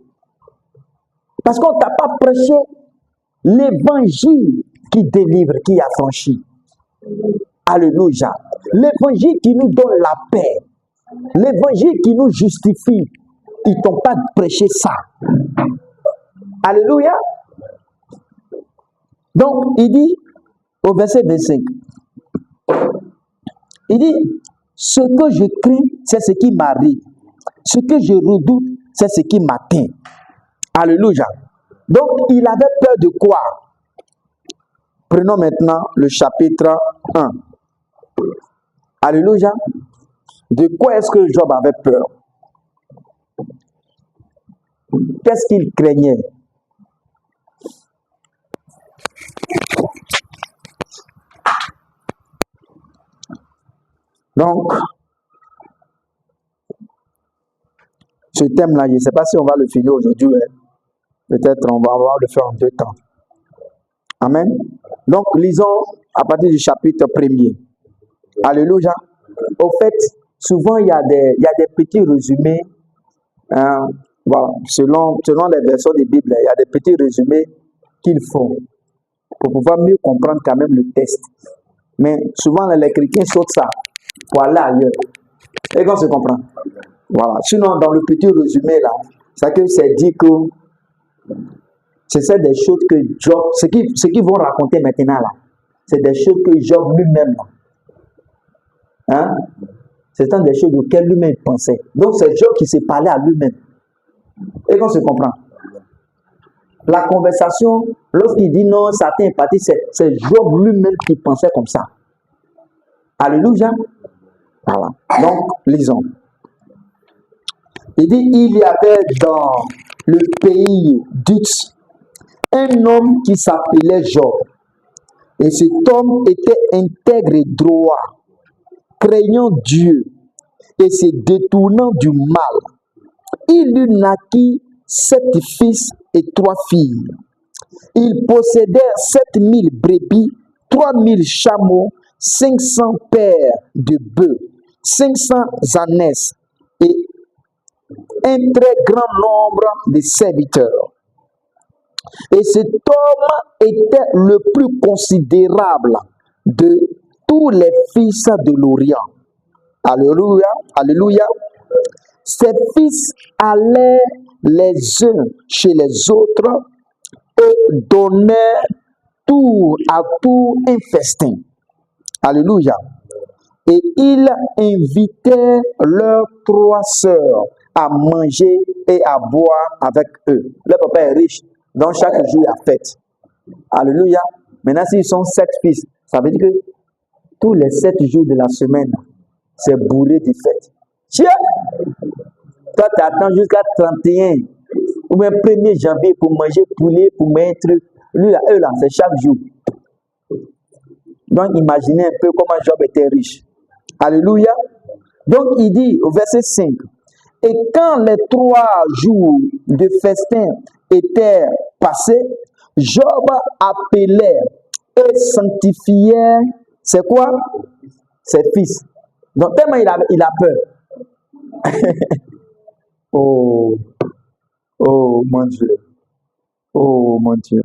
Parce qu'on ne t'a pas prêché l'évangile qui délivre, qui affranchit. Alléluia. L'évangile qui nous donne la paix. L'évangile qui nous justifie. Ils ne t'ont pas prêché ça. Alléluia. Donc, il dit au verset 25, il dit, ce que je crains, c'est ce qui m'arrive. Ce que je redoute, c'est ce qui m'atteint. Alléluia. Donc, il avait peur de quoi? Prenons maintenant le chapitre 1. Alléluia. De quoi est-ce que Job avait peur? Qu'est-ce qu'il craignait? Donc, ce thème-là, je ne sais pas si on va le finir aujourd'hui. Peut-être on va le faire en 2 temps. Amen. Donc, lisons à partir du chapitre 1er. Alléluia. Au fait, souvent, il y a des petits résumés. Voilà, selon les versions des Bibles, il y a des petits résumés qu'ils font pour pouvoir mieux comprendre quand même le texte. Mais souvent, les chrétiens sautent ça pour aller ailleurs. Et qu'on se comprend. Voilà. Sinon, dans le petit résumé là, c'est que c'est dit que c'est des choses que Job, ce qu'ils vont raconter maintenant là, c'est des choses que Job lui-même là, C'était des choses auxquelles lui-même pensait. Donc c'est Job qui s'est parlé à lui-même. Et qu'on se comprend. La conversation, lorsqu'il dit non, Satan est parti, c'est Job lui-même qui pensait comme ça. Alléluia. Voilà. Donc, lisons. Il dit, il y avait dans le pays d'Uz un homme qui s'appelait Job. Et cet homme était intègre et droit, craignant Dieu et se détournant du mal. Il lui naquit 7 fils et 3 filles. Il possédait 7000 brebis, 3000 chameaux, 500 paires de bœufs, 500 ânesses et un très grand nombre de serviteurs. Et cet homme était le plus considérable de tous les fils de l'Orient. Alléluia, alléluia. Ses fils allaient les uns chez les autres et donnaient tour à tour un festin. Alléluia. Et il invitait leurs 3 sœurs à manger et à boire avec eux. Le papa est riche, donc chaque jour il y a fête. Alléluia. Maintenant, s'ils sont 7 fils, ça veut dire que tous les 7 jours de la semaine, c'est bourré de fêtes. Tiens! Toi, tu attends jusqu'à 31 ou même 1er janvier pour manger poulet, pour mettre. Lui, là, eux, là, c'est chaque jour. Donc, imaginez un peu comment Job était riche. Alléluia. Donc, il dit au verset 5, et quand les 3 jours de festin étaient passés, Job appelait et sanctifiait, c'est quoi? Ses fils. Donc, tellement il a peur. Oh mon Dieu. Oh mon Dieu.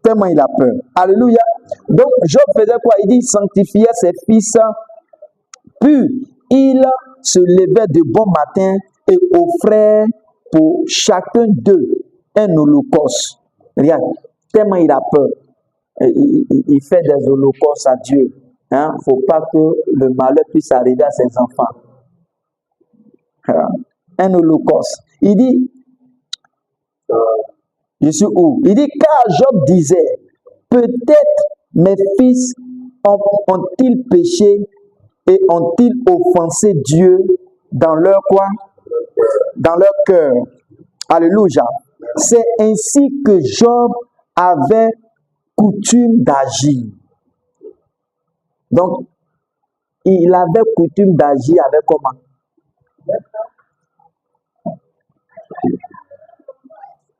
Tellement il a peur. Alléluia. Donc, Job faisait quoi? Il dit, sanctifiait ses fils, puis il se levait de bon matin et offrait pour chacun d'eux un holocauste. Regarde, tellement il a peur. Il fait des holocaustes à Dieu. Il ne faut pas que le malheur puisse arriver à ses enfants. Un holocauste. Il dit, je suis où? Il dit, car Job disait, peut-être mes fils ont-ils péché et ont-ils offensé Dieu dans leur quoi? Dans leur cœur. Alléluia. C'est ainsi que Job avait coutume d'agir. Donc, il avait coutume d'agir avec comment?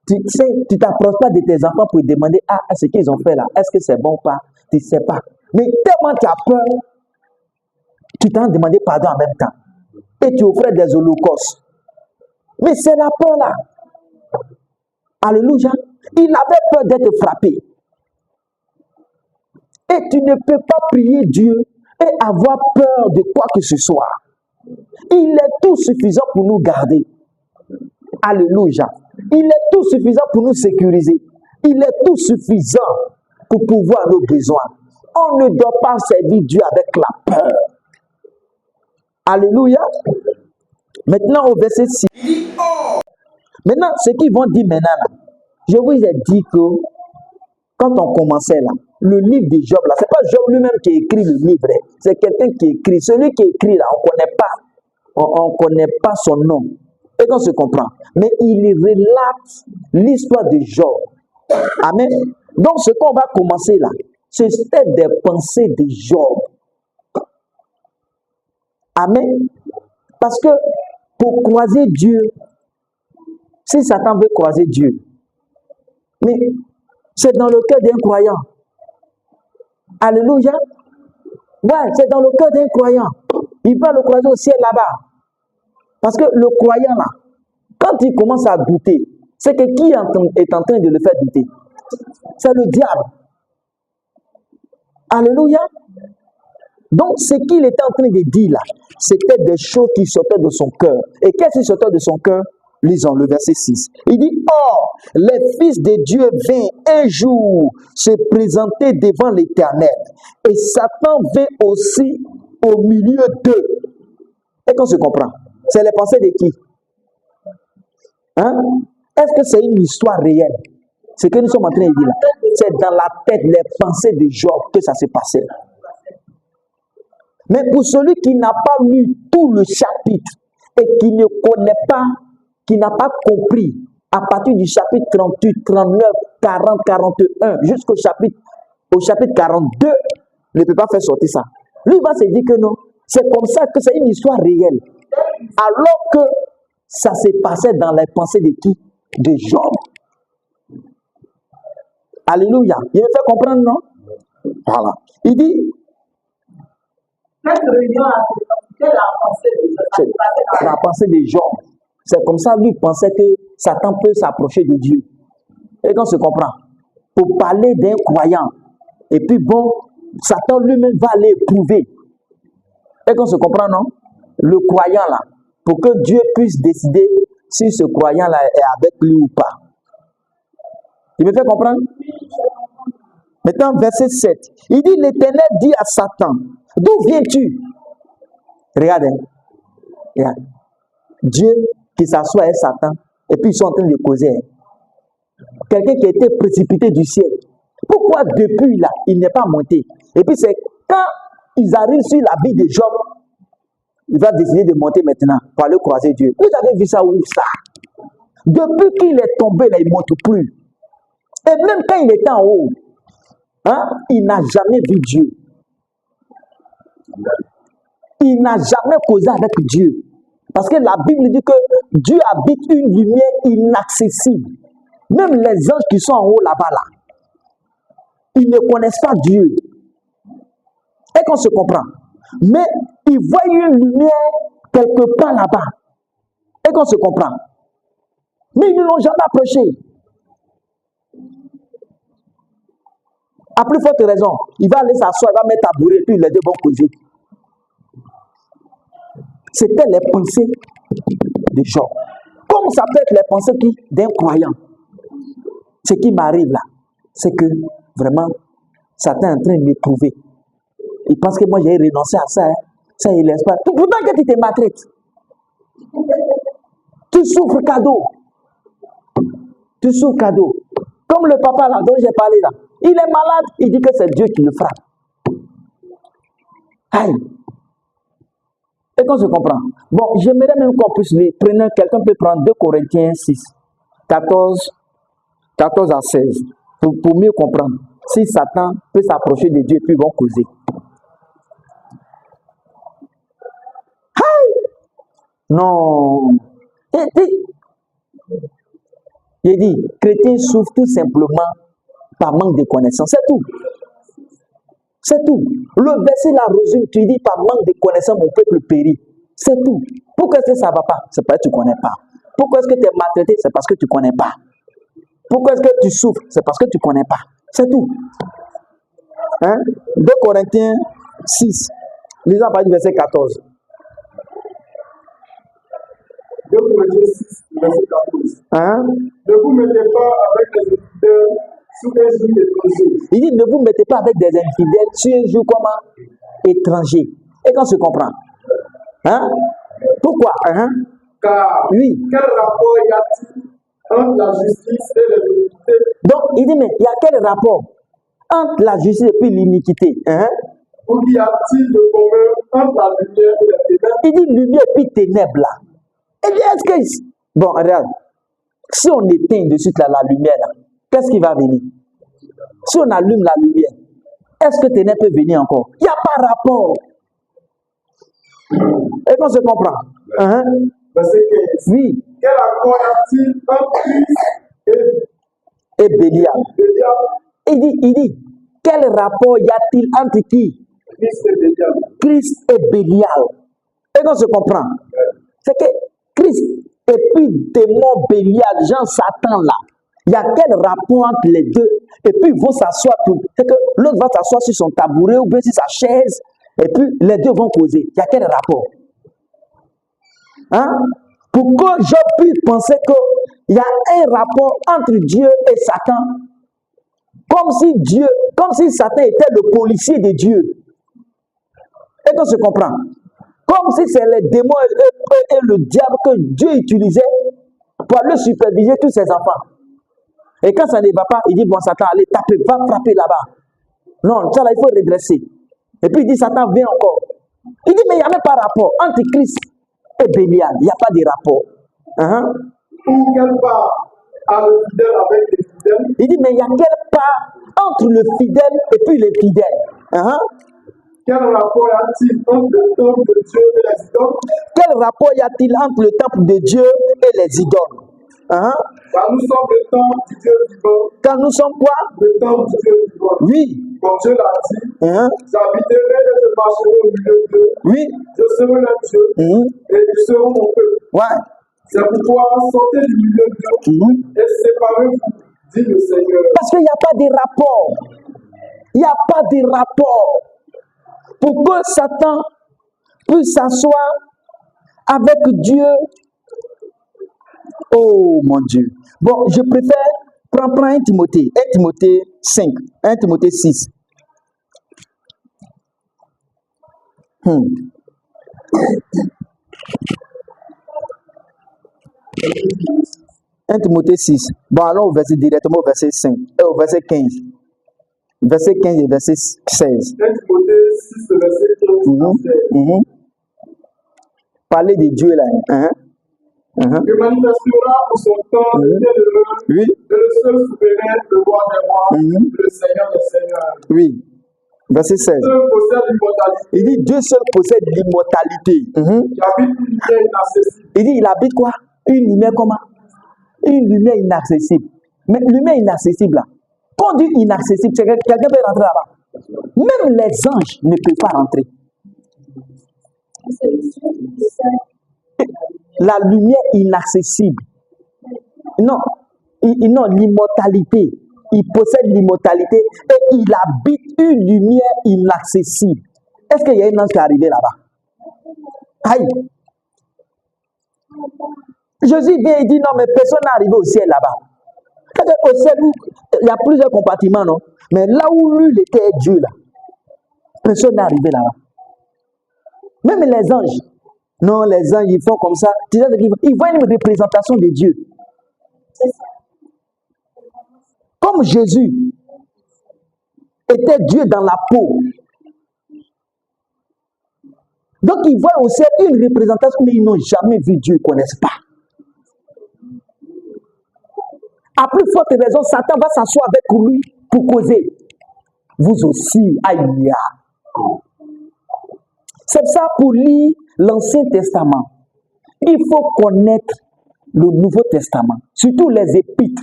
Tu sais, tu t'approches pas de tes enfants pour demander ce qu'ils ont fait là, est-ce que c'est bon ou pas? Tu ne sais pas. Mais tellement tu as peur, tu t'en demandé pardon en même temps. Et tu offrais des holocaustes. Mais c'est la peur là. Alléluia. Il avait peur d'être frappé. Et tu ne peux pas prier Dieu et avoir peur de quoi que ce soit. Il est tout suffisant pour nous garder. Alléluia. Il est tout suffisant pour nous sécuriser. Il est tout suffisant pour pouvoir nos besoins. On ne doit pas servir Dieu avec la peur. Alléluia. Maintenant au verset 6. Maintenant, ce qu'ils vont dire maintenant là, je vous ai dit que quand on commençait là, le livre de Job là, c'est pas Job lui-même qui écrit le livre, c'est quelqu'un qui écrit. Celui qui écrit là, on connaît pas son nom. Et qu'on se comprend. Mais il relate l'histoire de Job. Amen. Donc ce qu'on va commencer là, c'est des pensées de Job. Amen. Parce que pour croiser Dieu, si Satan veut croiser Dieu, mais c'est dans le cœur d'un croyant. Alléluia. Ouais, c'est dans le cœur d'un croyant. Il va le croiser au ciel là-bas. Parce que le croyant là, quand il commence à douter, c'est que qui est en train de le faire douter? C'est le diable. Alléluia. Donc, ce qu'il était en train de dire là, c'était des choses qui sortaient de son cœur. Et qu'est-ce qui sortait de son cœur? Lisons le verset 6. Il dit, or, les fils de Dieu vinrent un jour se présenter devant l'Éternel. Et Satan vint aussi au milieu d'eux. Et qu'on se comprend. C'est les pensées de qui? Hein? Est-ce que c'est une histoire réelle? Ce que nous sommes en train de dire là, c'est dans la tête, les pensées de Job que ça s'est passé. Mais pour celui qui n'a pas lu tout le chapitre et qui ne connaît pas, qui n'a pas compris, à partir du chapitre 38, 39, 40, 41, jusqu'au chapitre 42, ne peut pas faire sortir ça. Lui va se dire que non, c'est comme ça que c'est une histoire réelle. Alors que ça s'est passé dans les pensées de qui? De Job. Alléluia. Il me fait comprendre, non? Voilà. Il dit, Cette réunion a fait la pensée de Job. la pensée de Job. C'est comme ça, lui pensait que Satan peut s'approcher de Dieu. Et qu'on se comprend. Pour parler d'un croyant. Et puis bon, Satan lui-même va aller éprouver. Et qu'on se comprend, non? Le croyant là. Pour que Dieu puisse décider si ce croyant-là est avec lui ou pas. Il me fait comprendre? Maintenant, verset 7. Il dit, l'Éternel dit à Satan, d'où viens-tu? Regarde. Regarde. Dieu qui s'assoit avec Satan, et puis ils sont en train de causer. Quelqu'un qui a été précipité du ciel. Pourquoi depuis là, il n'est pas monté? Et puis c'est quand ils arrivent sur la vie de Job, il va décider de monter maintenant pour aller croiser Dieu. Vous avez vu ça où ça? Depuis qu'il est tombé là, il ne monte plus. Et même quand il était en haut, hein, il n'a jamais vu Dieu. Il n'a jamais causé avec Dieu. Parce que la Bible dit que Dieu habite une lumière inaccessible. Même les anges qui sont en haut là-bas, là, ils ne connaissent pas Dieu. Et qu'on se comprend. Mais ils voient une lumière quelque part là-bas. Et qu'on se comprend. Mais ils ne l'ont jamais approché. À plus forte raison, il va aller s'asseoir, il va mettre à bourrer, puis les deux vont causer. C'était les pensées de Job. Comme ça peut être les pensées d'un croyant. Ce qui m'arrive là, c'est que vraiment, Satan est en train de m'éprouver. Il pense que moi j'ai renoncé à ça. Hein. Ça, il laisse pas. Pourtant que tu te maltraites. Tu souffres cadeau. Tu souffres cadeau. Comme le papa là dont j'ai parlé là. Il est malade, il dit que c'est Dieu qui le frappe. Aïe. Et qu'on se comprend. Bon, j'aimerais même qu'on puisse lire. Quelqu'un peut prendre 2 Corinthiens 6, 14 à 16, pour mieux comprendre. Si Satan peut s'approcher de Dieu, puis ils vont causer. Aïe! Non. Il dit, chrétiens souffrent tout simplement par manque de connaissance. C'est tout. C'est tout. Le verset là, résume, tu dis par manque de connaissance, mon peuple périt. C'est tout. Pourquoi est-ce que ça ne va pas? C'est parce que tu ne connais pas. Pourquoi est-ce que tu es maltraité? C'est parce que tu ne connais pas. Pourquoi est-ce que tu souffres? C'est parce que tu ne connais pas. C'est tout. Hein? 2 Corinthiens 6. Lisons à partir du verset 14. 2 Corinthiens 6, verset 14. Hein? Ne vous mettez pas avec les infidèles sous un joug étranger. Il dit, ne vous mettez pas avec des infidèles sur un joug comment? Étranger. Et qu'on se comprend. Hein? Pourquoi? Hein? Car oui. Quel rapport y a-t-il entre la justice et l'iniquité? Donc, il dit, mais il y a quel rapport entre la justice et puis l'iniquité? Hein? Ou y a-t-il de commun entre la lumière et les ténèbres? Il dit lumière et puis ténèbres là. Il dit, est-ce que... Bon, regarde. Si on éteint de suite là, la lumière là, qu'est-ce qui va venir? Si on allume la lumière, est-ce que ténèbres peut venir encore? Il n'y a pas rapport. Et qu'on se comprend. Hein? Verset 15. Oui. Quel accord y a-t-il entre Christ et Bélial? Bélial? Il dit, quel rapport y a-t-il entre qui? Christ et Bélial. Christ et Bélial. Et qu'on se comprend. C'est que Christ et puis démon Bélial, Jean Satan là, il y a quel rapport entre les deux? Et puis ils vont s'asseoir tout. C'est que l'autre va s'asseoir sur son tabouret ou bien sur sa chaise, et puis les deux vont causer. Il y a quel rapport? Hein? Pour que je puisse penser qu'il y a un rapport entre Dieu et Satan, comme si Satan était le policier de Dieu. Et qu'on se comprend. Comme Comme si c'est les démons et le diable que Dieu utilisait pour aller superviser tous ses enfants. Et quand ça ne va pas, il dit, bon, Satan, allez, taper, va frapper là-bas. Non, ça là, il faut redresser. Et puis il dit, Satan, viens encore. Il dit, mais il n'y a même pas de rapport entre Christ et Bélial. Il n'y a pas de rapport. Ou quelle part a le fidèle avec les fidèles? Il dit, mais il y a quelle part entre le fidèle et puis les fidèles? Quel rapport y a-t-il entre le temple de Dieu et les idoles? Quel rapport y a-t-il entre le temple de Dieu et les idoles? Car nous sommes le temple du Dieu vivant. Quand nous sommes quoi? Le temple du Dieu vivant. Oui. Comme Dieu l'a dit, j'habiterai et je marcherai au milieu d'eux. Oui. Je serai leur Dieu et ils seront mon peuple. Ouais. C'est pourquoi sortez du milieu d'eux et séparez-vous, dit le Seigneur. Parce qu'il n'y a pas de rapport. Il n'y a pas de rapport. Pour que Satan puisse s'asseoir avec Dieu. Oh mon Dieu. Bon, je préfère prendre 1 Timothée 5, 1 Timothée 6. 1 Timothée 6. Bon, allons directement au verset 5, au verset 15. Verset 15 et verset 16. 1 Timothée 6, verset 15. Parlez de Dieu là. Il manifestera pour son temps l'éternel, oui. le seul souverain, le roi des rois, le Seigneur des seigneurs. Oui. Verset 16. Dieu possède l'immortalité. Il dit Dieu seul possède l'immortalité. Il habite une lumière inaccessible. Il dit il habite quoi? Une lumière comment? Une lumière inaccessible. Mais lumière inaccessible là. Quand on dit inaccessible, c'est que quelqu'un peut rentrer là-bas. Même les anges ne peuvent pas rentrer. La lumière inaccessible. Non, non, l'immortalité. Il possède l'immortalité et il habite une lumière inaccessible. Est-ce qu'il y a un ange qui est arrivé là-bas? Aïe. Jésus vient et dit non, mais personne n'est arrivé au ciel là-bas. Au ciel, il y a plusieurs compartiments, non? Mais là où lui était Dieu, là, personne n'est arrivé là-bas. Même les anges. Non, les anges, ils font comme ça. Ils voient une représentation de Dieu. Comme Jésus était Dieu dans la peau. Donc, ils voient au ciel une représentation, mais ils n'ont jamais vu Dieu, ils ne connaissent pas. À plus forte raison, Satan va s'asseoir avec lui pour causer. Vous aussi, aïe. C'est ça pour lire l'Ancien Testament. Il faut connaître le Nouveau Testament, surtout les épîtres,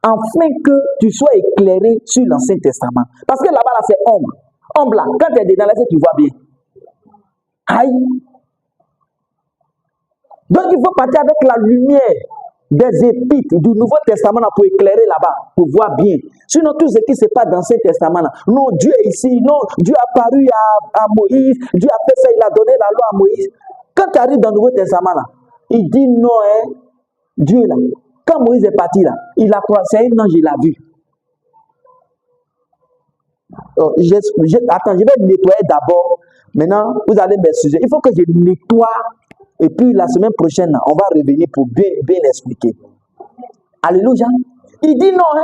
afin que tu sois éclairé sur l'Ancien Testament. Parce que là-bas, là, c'est ombre. Ombre là, quand tu es dedans, là, tu vois bien. Aïe. Donc, il faut partir avec la lumière des épîtres du Nouveau Testament là, pour éclairer là-bas, pour voir bien. Sinon, tout ce qui se passe dans l'Ancien Testament là, non, Dieu est ici, non, Dieu a apparu à Moïse, Dieu a fait ça, il a donné la loi à Moïse. Quand tu arrives dans le Nouveau Testament là, il dit non, hein, Dieu là, quand Moïse est parti là, il a croisé un ange, il l'a vu. Oh, attends, je vais nettoyer d'abord. Maintenant, vous allez m'excuser. Il faut que je nettoie. Et puis la semaine prochaine, on va revenir pour bien expliquer. Alléluia. Il dit non. Hein?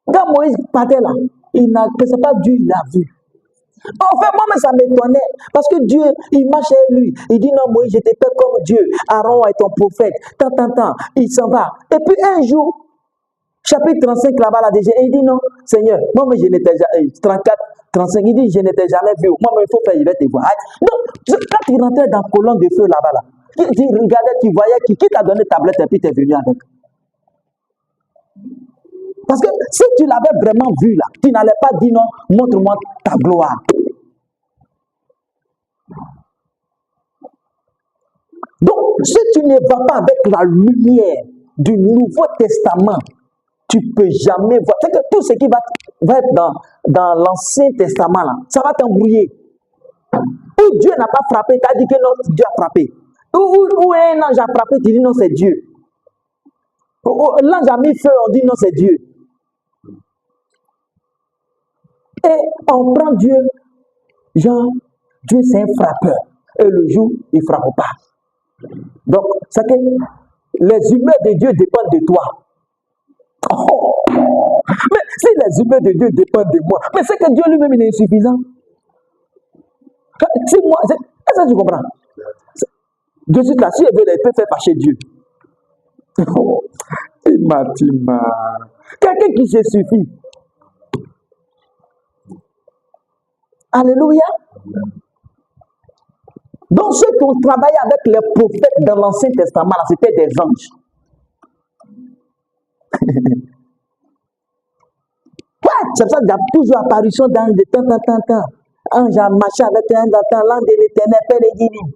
Quand Moïse partait là, c'est pas Dieu, il a vu. En fait, moi, ça m'étonnait. Parce que Dieu, il marchait avec lui. Il dit non, Moïse, j'étais pas comme Dieu. Aaron est ton prophète. Tant. Il s'en va. Et puis un jour, chapitre 35 là-bas, là déjà, il dit non, Seigneur, moi, je n'étais jamais. 34, 35, il dit je n'étais jamais vu. Moi, il faut faire, je vais te voir. Donc, quand il rentrait dans la colonne de feu là-bas, là, tu regardais, tu voyais qui t'a donné tablette et puis tu es venu avec. Parce que si tu l'avais vraiment vu là, tu n'allais pas dire non, montre-moi ta gloire. Donc, si tu ne vas pas avec la lumière du Nouveau Testament, tu ne peux jamais voir. C'est que tout ce qui va être dans l'Ancien Testament, là, ça va t'embrouiller. Où Dieu n'a pas frappé, tu as dit que non, Dieu a frappé. Où un ange a frappé, tu dis non, c'est Dieu. L'ange a mis feu, on dit non, c'est Dieu. Et on prend Dieu, genre, Dieu c'est un frappeur. et le jour, il ne frappe pas. Donc, c'est que les humeurs de Dieu dépendent de toi. Oh. Mais si les humeurs de Dieu dépendent de moi, mais c'est que Dieu lui-même il est insuffisant. Si moi, est-ce que tu comprends? De suite là, si elle veut, elle peut faire passer Dieu. Oh. Tima. Quelqu'un qui se suffit. Alléluia. Donc ceux qui ont travaillé avec les prophètes dans l'Ancien Testament, c'était des anges. Ouais, c'est ça qu'il y a toujours apparition dans de temps. Ange a marché avec un temps, l'ange de l'Éternel, Père et divin.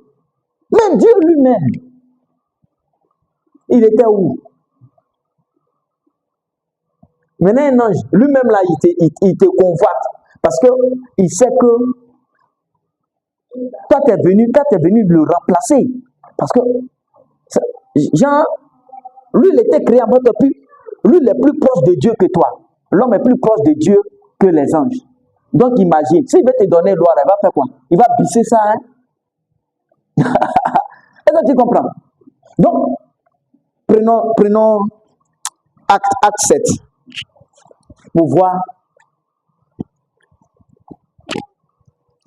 Mais Dieu lui-même, il était où? Maintenant, un ange, lui-même là, il te convoite. Parce qu'il sait que toi, tu es venu le remplacer. Parce que, Jean, lui, il était créé à votre plus. Lui, il est plus proche de Dieu que toi. L'homme est plus proche de Dieu que les anges. Donc, imagine, s'il veut te donner gloire, il va faire quoi? Il va bisser ça, hein? Est-ce que tu comprends? Donc, prenons acte 7 pour voir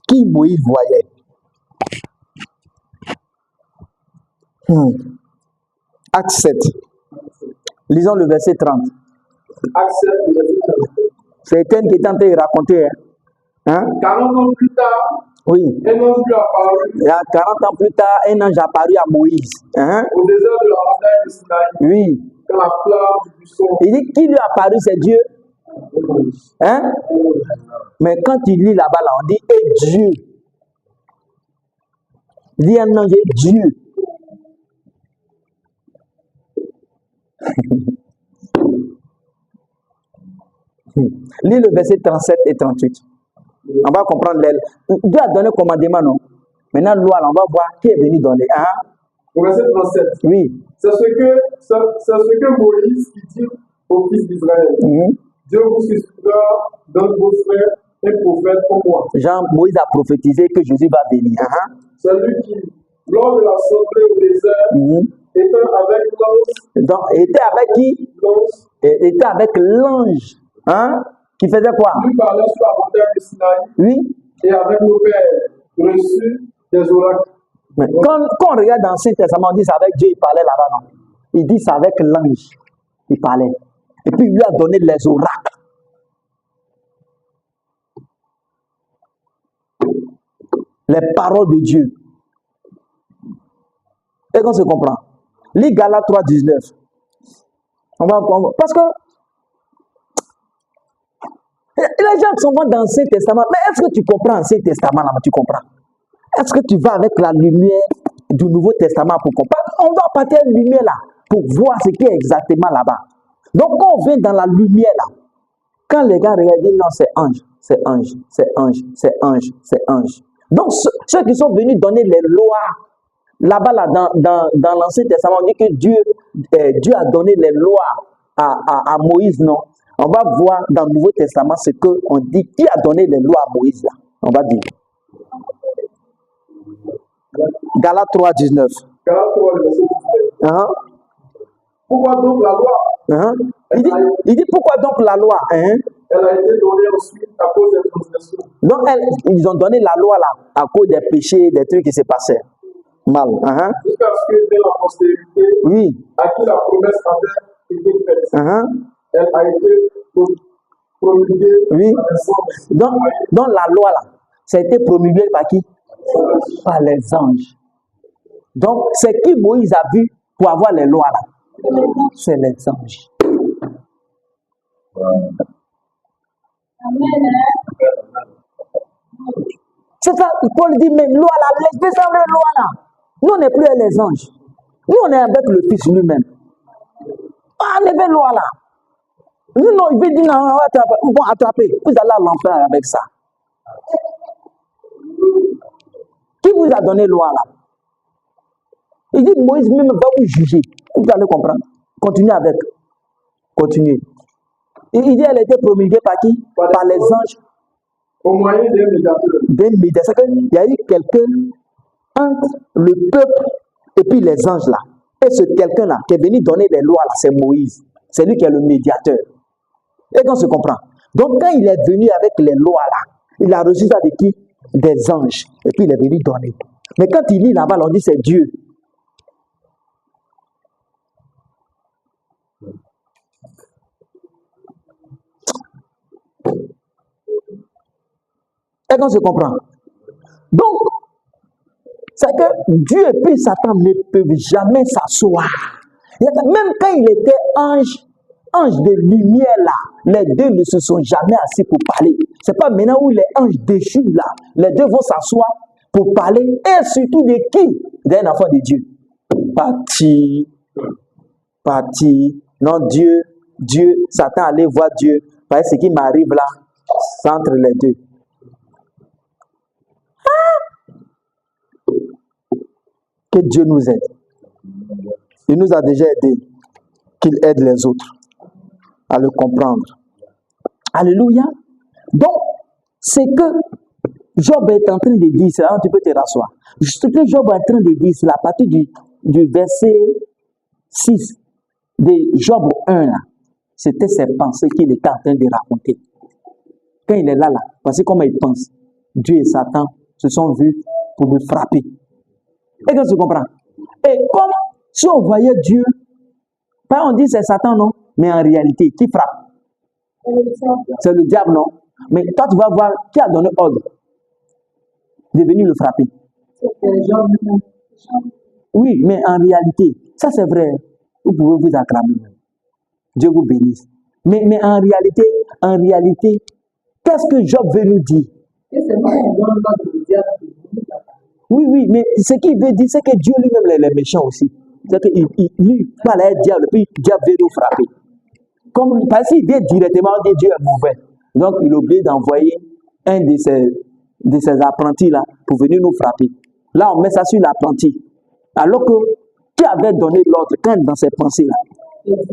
qui Moïse voyait. Acte 7. Lisons le verset 30. Acte 7, le verset 30. C'est Étienne qui est en train de raconter. Hein? 40 ans plus tard, oui. Un ange lui apparut. Il y a 40 ans plus tard, un ange apparut à Moïse. Hein? Au désert de la montagne de Sinaï. Oui. Dans la flamme du buisson. Il dit qui lui a apparu, c'est Dieu. Hein? Mais quand tu lis là-bas, là, on dit et Dieu. Il dit un ange et Dieu. Lis le verset 37 et 38. On va comprendre l'aile. Dieu a donné commandement, non? Maintenant, loi, là, on va voir qui est venu donner. Hein? Au verset 37. Oui. C'est ce que Moïse qui dit aux fils d'Israël. Dieu vous suscitera d'un de vos frères un prophète comme moi. Moïse a prophétisé que Jésus va venir. Celui qui, lors de l'assemblée au désert, était avec l'ange. Donc, était avec qui? L'ange. Était avec l'ange. Hein? Qui faisait quoi? Lui parlait sur la montagne de Sinaï. Oui. Et avec nos pères reçu des oracles. Mais quand on regarde dans l'Ancien Testament, on dit c'est avec Dieu, il parlait là-bas, non? Il dit c'est avec l'ange, il parlait. Et puis il lui a donné les oracles. Les paroles de Dieu. Et qu'on se comprend. Lis Galates 3,19. Parce que les gens qui sont dans l'Ancien Testament, mais est-ce que tu comprends l'Ancien Testament là-bas? Tu comprends? Est-ce que tu vas avec la lumière du Nouveau Testament pour comprendre? On doit partir de la lumière là pour voir ce qui est exactement là-bas. Donc, quand on vient dans la lumière là, quand les gars regardent, ils disent non, c'est ange, c'est ange, c'est ange, c'est ange, c'est ange. Donc, ceux qui sont venus donner les lois, là-bas, là, dans l'Ancien Testament, on dit que Dieu a donné les lois à Moïse, non? On va voir dans le Nouveau Testament ce qu'on dit. Qui a donné les lois à Moïse, là? On va dire. Galates 3,19. Galates 3, verset 19. Pourquoi donc la loi? Il dit pourquoi donc la loi? Elle a été donnée ensuite à cause des transgressions. Donc, ils ont donné la loi là à cause des péchés, des trucs qui se passaient. Mal. Jusqu'à ce que la postérité, oui, à qui la promesse avait été faite, elle a été promulguée, oui. Donc la loi là, ça a été promulgué par qui? Par les anges. Donc, c'est qui Moïse a vu pour avoir les lois là? C'est les anges. C'est ça, Paul dit, mais loi là, les loi là. Nous, on n'est plus les anges. Nous, on est avec le Fils lui-même. Enlevez loi là. Nous, non, il veut dire, non, on va attraper. Vous allez à l'enfer avec ça. Qui vous a donné loi là? Il dit, Moïse même va vous juger. Vous allez comprendre. Continuez avec. Continuez. Il dit, elle était promulguée par qui? Par les anges. Au moyen d'un médiateur. C'est qu'il y a eu quelqu'un entre le peuple et puis les anges là. Et ce quelqu'un-là qui est venu donner les lois là, c'est Moïse. C'est lui qui est le médiateur. Et qu'on se comprend. Donc quand il est venu avec les lois là, il a reçu ça de qui? Des anges. Et puis il est venu donner. Mais quand il lit là-bas, on dit c'est Dieu. Et qu'on se comprend. Donc, c'est que Dieu et puis Satan ne peuvent jamais s'asseoir. Même quand il était ange de lumière là, les deux ne se sont jamais assis pour parler. C'est pas maintenant où les anges déchus là, les deux vont s'asseoir pour parler, et surtout de qui? D'un enfant de Dieu. Parti. Non, Dieu, Satan allait voir Dieu. Parce que ce qui m'arrive là, c'est entre les deux. Que Dieu nous aide. Il nous a déjà aidé. Qu'il aide les autres à le comprendre. Alléluia. Donc, c'est que Job est en train de dire, c'est là tu peux te rasseoir. Ce que Job est en train de dire, c'est à partir du verset 6 de Job 1, là, c'était ses pensées qu'il était en train de raconter. Quand il est là, voici comment il pense. Dieu et Satan se sont vus pour me frapper. Et que tu comprends? Et comme si on voyait Dieu, pas on dit c'est Satan, non? Mais en réalité, qui frappe? C'est le diable, non? Mais toi, tu vas voir qui a donné ordre de venir le frapper. Oui, mais en réalité, ça c'est vrai. Vous pouvez vous acclamer. Dieu vous bénisse. Mais en réalité, qu'est-ce que Job veut nous dire? Oui, mais ce qu'il veut dire, c'est que Dieu lui-même est méchant aussi. C'est qu'il lui parle à diable, puis le diable veut nous frapper. Comme, parce qu'il vient directement, on dit Dieu est mauvais. Donc, il est obligé d'envoyer un de ses apprentis là pour venir nous frapper. Là, on met ça sur l'apprenti. Alors que, qui avait donné l'ordre quand dans ses pensées là?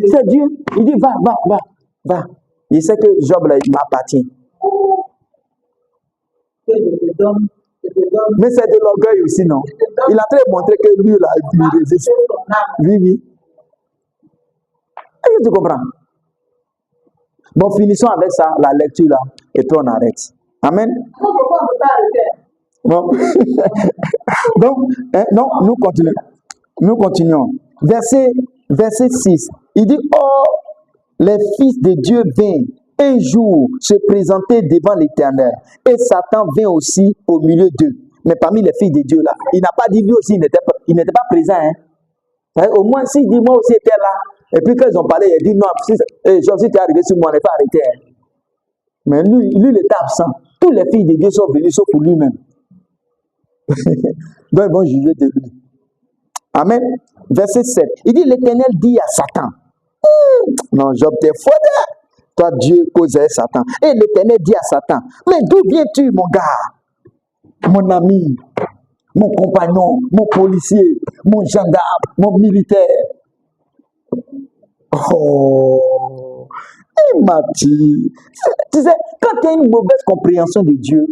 C'est Dieu. Il dit, va. Il sait que Job là, il m'appartient. Mais c'est de l'orgueil aussi, non? Il a très montré que lui là, il résiste. Oui. Est-ce que tu comprends? Bon, finissons avec ça, la lecture là, et puis on arrête. Amen. Bon. Donc, non, nous continuons. Verset 6. Il dit, oh, les fils de Dieu vinrent un jour se présenter devant l'Éternel. Et Satan vint aussi au milieu d'eux. Mais parmi les fils de Dieu là, il n'a pas dit lui aussi, il n'était pas présent. Hein? Au moins, s'il dit moi aussi était là. Et puis quand ils ont parlé, il a dit non, si tu es arrivé sur moi, on n'est pas arrêté. Hein? Mais lui, il était absent. Tous les fils de Dieu sont venus sauf pour lui-même. Donc ils vont juger de lui. Amen. Verset 7. Il dit, l'Éternel dit à Satan. Non, Job, t'es fou. Toi, Dieu causait Satan. Et l'Éternel dit à Satan, mais d'où viens-tu, mon gars? Mon ami, mon compagnon, mon policier, mon gendarme, mon militaire. Oh, il m'a dit. Tu sais, quand tu as une mauvaise compréhension de Dieu,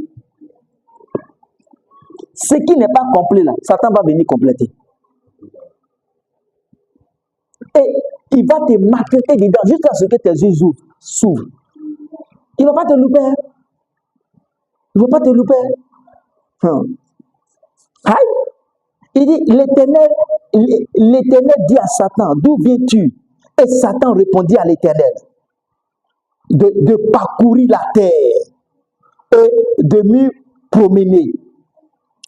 ce qui n'est pas complet là, Satan va venir compléter. Et il va te maltraiter dedans jusqu'à ce que tes yeux s'ouvrent. Il ne va pas te louper. Il ne va pas te louper. Il dit, l'Éternel dit à Satan, d'où viens-tu? Et Satan répondit à l'Éternel, de parcourir la terre et de me promener.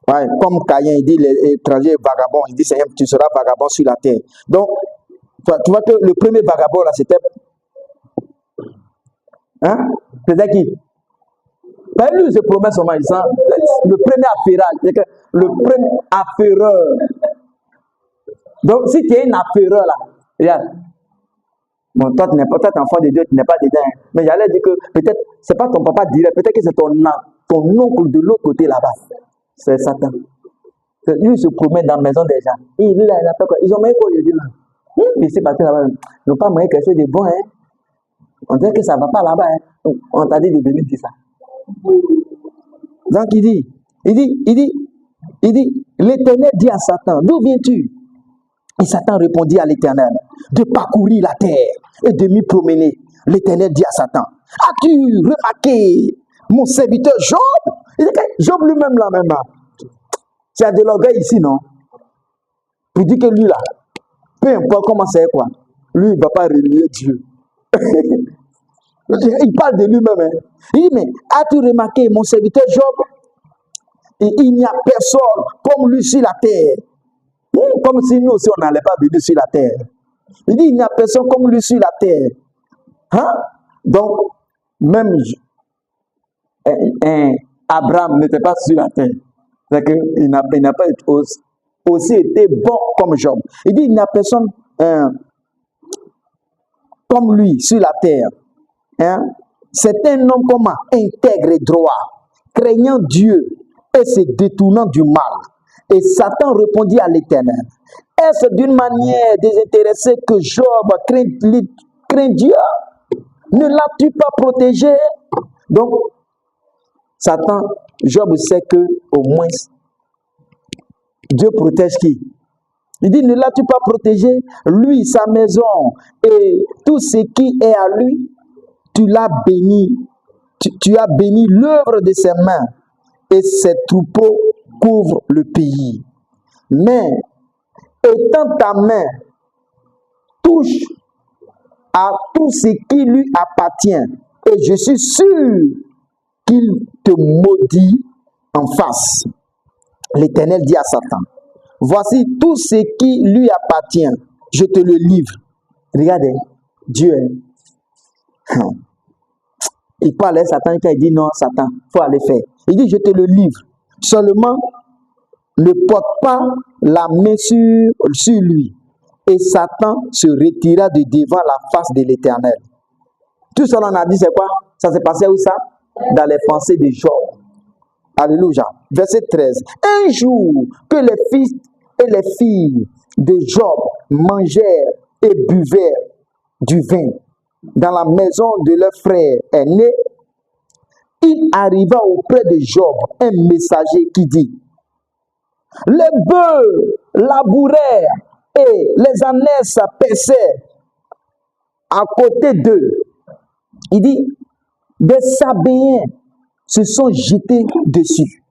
Ouais, comme Caïn, il dit, l'étranger vagabond, il dit, tu seras vagabond sur la terre. Donc, tu vois que le premier vagabond là, c'était. Hein? C'était qui? Ben, lui, il se promet son mari. Le premier affairage. Le premier affaireur. Donc, si tu es un affaireur là, regarde. Bon, toi, tu n'es pas enfant de Dieu, tu n'es pas dedans. Hein. Mais j'allais dire que peut-être, c'est pas ton papa direct, peut-être que c'est ton oncle de l'autre côté là-bas. C'est Satan. Lui, il se promène dans la maison des gens. Et lui, là, il appelle quoi? Ils ont même quoi aujourd'hui là? Mais c'est parti là-bas. Ils n'ont pas moyen quelque chose de bon, hein. On dirait que ça ne va pas là-bas, hein. On t'a dit de venir dire ça. Donc il dit, Il dit, l'Éternel dit à Satan, d'où viens-tu? Et Satan répondit à l'Éternel, de parcourir la terre et de m'y promener. L'Éternel dit à Satan, as-tu remarqué mon serviteur Job? Il dit, Job lui-même là, même là. Tu as de l'orgueil ici, non? Pour dire que lui là, peu importe comment c'est quoi, lui il ne va pas relier Dieu. Il parle de lui-même. Hein. Il dit, mais as-tu remarqué mon serviteur Job? Et il n'y a personne comme lui sur la terre. Comme si nous aussi on n'allait pas venir sur la terre. Il dit, il n'y a personne comme lui sur la terre. Hein? Donc, même Abraham n'était pas sur la terre. C'est-à-dire qu'il n'a pas aussi été bon comme Job. Il dit, il n'y a personne comme lui sur la terre. Hein? C'est un homme comment? Intègre et droit, craignant Dieu et se détournant du mal. Et Satan répondit à l'Éternel, est-ce d'une manière désintéressée que Job craint Dieu? Ne l'as-tu pas protégé? Donc, Satan, Job sait que au moins Dieu protège qui? Il dit, ne l'as-tu pas protégé? Lui, sa maison et tout ce qui est à lui, tu l'as béni. Tu as béni l'œuvre de ses mains et ses troupeaux couvrent le pays. Mais, étant ta main touche à tout ce qui lui appartient, et je suis sûr qu'il te maudit en face. L'Éternel dit à Satan, voici tout ce qui lui appartient, je te le livre. Regardez, Dieu, il parle à Satan quand il dit non, Satan, il faut aller faire. Il dit, je te le livre. Seulement, ne porte pas la main sur lui. Et Satan se retira de devant la face de l'Éternel. Tout ça, on a dit, c'est quoi? Ça s'est passé où ça? Dans les pensées de Job. Alléluia. Verset 13. Un jour que les fils et les filles de Job mangèrent et buvèrent du vin dans la maison de leur frère aîné, il arriva auprès de Job un messager qui dit, les bœufs labourèrent et les ânesses paissaient à côté d'eux. Il dit, des Sabéens se sont jetés dessus.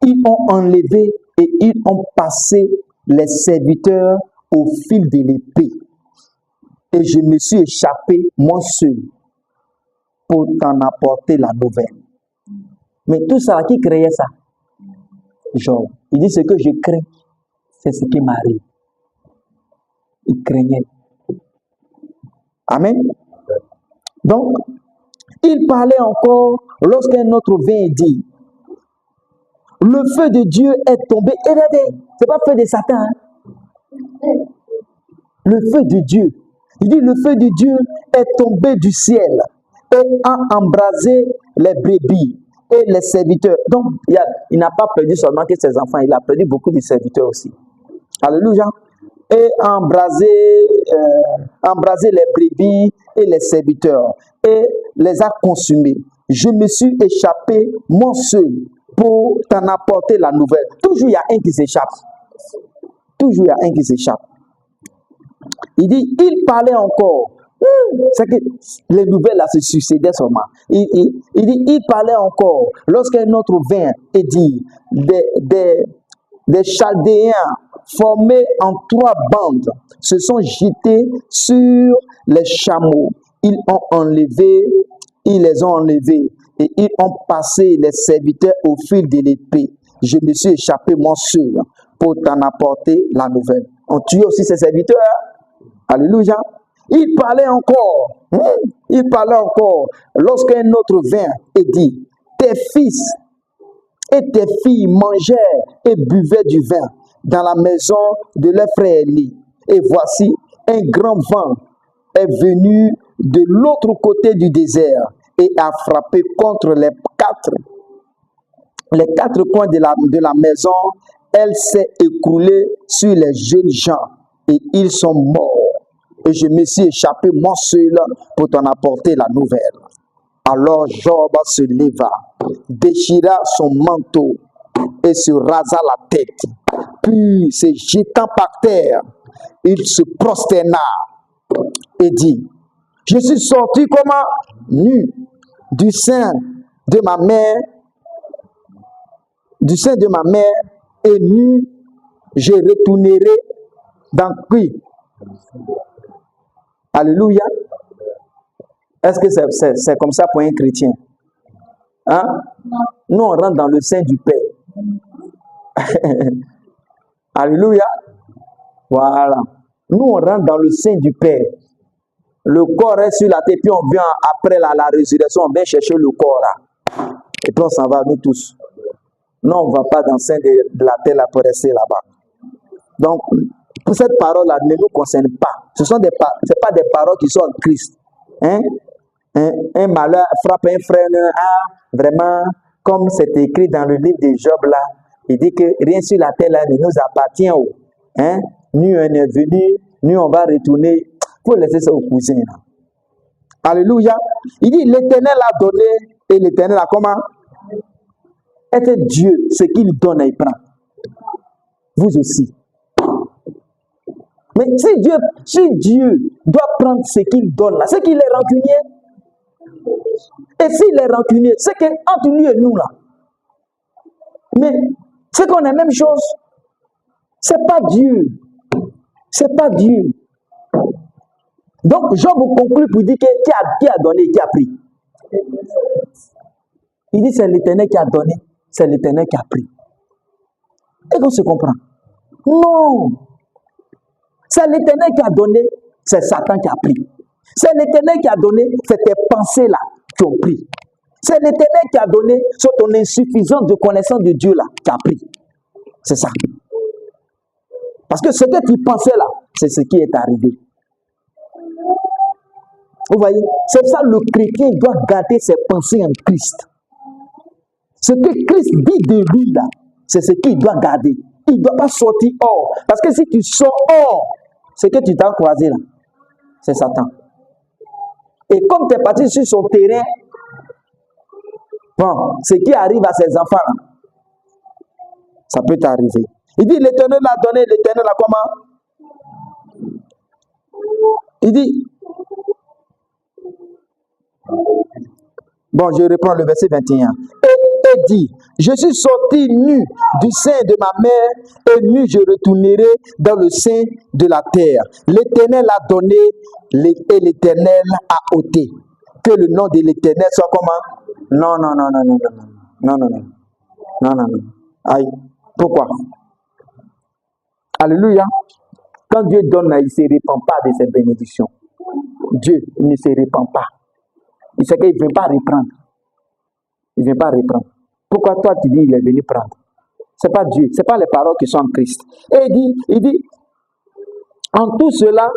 Ils ont enlevé et ils ont passé les serviteurs au fil de l'épée. Et je me suis échappé, moi seul, pour t'en apporter la nouvelle. Mais tout ça, qui créait ça? Job. Il dit, ce que je crains, c'est ce qui m'arrive. Il craignait. Amen. Donc, il parlait encore lorsqu'un autre vient et dit, le feu de Dieu est tombé. Et regardez, ce n'est pas le feu de Satan. Hein? Le feu de Dieu. Il dit, le feu de Dieu est tombé du ciel et a embrasé les brebis et les serviteurs. Donc, il n'a pas perdu seulement que ses enfants, il a perdu beaucoup de serviteurs aussi. Alléluia. Et embrasé les brebis et les serviteurs et les a consumés. Je me suis échappé, moi seul, pour t'en apporter la nouvelle. Toujours il y a un qui s'échappe. Toujours il y a un qui s'échappe. Il dit, il parlait encore. C'est que les nouvelles là se succédaient seulement. Il dit, il parlait encore. Lorsqu'un autre vint et dit, des Chaldéens formés en 3 bandes se sont jetés sur les chameaux. Ils les ont enlevés et ils ont passé les serviteurs au fil de l'épée. Je me suis échappé moi seul pour t'en apporter la nouvelle. On tue aussi ses serviteurs. Alléluia. Il parlait encore. Il parlait encore. Lorsqu'un autre vint et dit, tes fils et tes filles mangèrent et buvaient du vin dans la maison de leur frère Élie. Et voici, un grand vent est venu de l'autre côté du désert et a frappé contre les quatre coins de la maison. Elle s'est écroulée sur les jeunes gens et ils sont morts. Et je me suis échappé moi seul pour t'en apporter la nouvelle. Alors Job se leva, déchira son manteau et se rasa la tête. Puis, se jetant par terre, il se prosterna et dit, je suis sorti comment? Nu du sein de ma mère, et nu je retournerai dans qui? Alléluia. Est-ce que c'est comme ça pour un chrétien? Hein? Nous, on rentre dans le sein du Père. Alléluia. Voilà. Nous, on rentre dans le sein du Père. Le corps est sur la tête, puis on vient après la résurrection, on vient chercher le corps là. Et puis on s'en va, nous tous. Non, on ne va pas dans le sein de la terre là pour rester là-bas. Donc, pour cette parole-là, ne nous concerne pas. Ce sont c'est pas des paroles qui sont en Christ. Hein? Un malheur frappe un frère, vraiment, comme c'est écrit dans le livre de Job là, il dit que rien sur la terre là ne nous appartient. Hein? Ni on est venu, ni on va retourner. Il faut laisser ça aux cousins. Là. Alléluia. Il dit l'Éternel a donné et l'Éternel a comment? Est Dieu, ce qu'il donne, il prend. Vous aussi. Mais si Dieu doit prendre ce qu'il donne là, c'est qu'il est rancunier. Et s'il est rancunier, c'est qu'entre lui et nous là. Mais c'est qu'on est la même chose. C'est pas Dieu. C'est pas Dieu. Donc, Job conclut pour dire qui a donné et qui a pris. Il dit c'est l'Éternel qui a donné, c'est l'Éternel qui a pris. Et qu'on se comprend. Non. C'est l'Éternel qui a donné, c'est Satan qui a pris. C'est l'Éternel qui a donné, c'est tes pensées-là qui ont pris. C'est l'Éternel qui a donné, sur ton insuffisance de connaissance de Dieu là, qui a pris. C'est ça. Parce que ce que tu pensais là, c'est ce qui est arrivé. Vous voyez, c'est ça le chrétien doit garder ses pensées en Christ. Ce que Christ dit de lui là, c'est ce qu'il doit garder. Il ne doit pas sortir hors. Parce que si tu sors hors, ce que tu t'as croisé là, c'est Satan. Et comme tu es parti sur son terrain, bon, ce qui arrive à ses enfants là, ça peut t'arriver. Il dit l'Éternel a donné, l'Éternel a comment? Il dit, bon, je reprends le verset 21. Et dit, je suis sorti nu du sein de ma mère et nu je retournerai dans le sein de la terre. L'Éternel a donné et l'Éternel a ôté. Que le nom de l'Éternel soit comment? Non. Aïe. Pourquoi? Alléluia. Quand Dieu donne, il ne se répand pas de ses bénédictions. Dieu ne se répand pas. Il sait qu'il ne vient pas reprendre. Il ne vient pas reprendre. Pourquoi toi tu dis il est venu prendre? Ce n'est pas Dieu, ce n'est pas les paroles qui sont en Christ. Et il dit, en tout cela,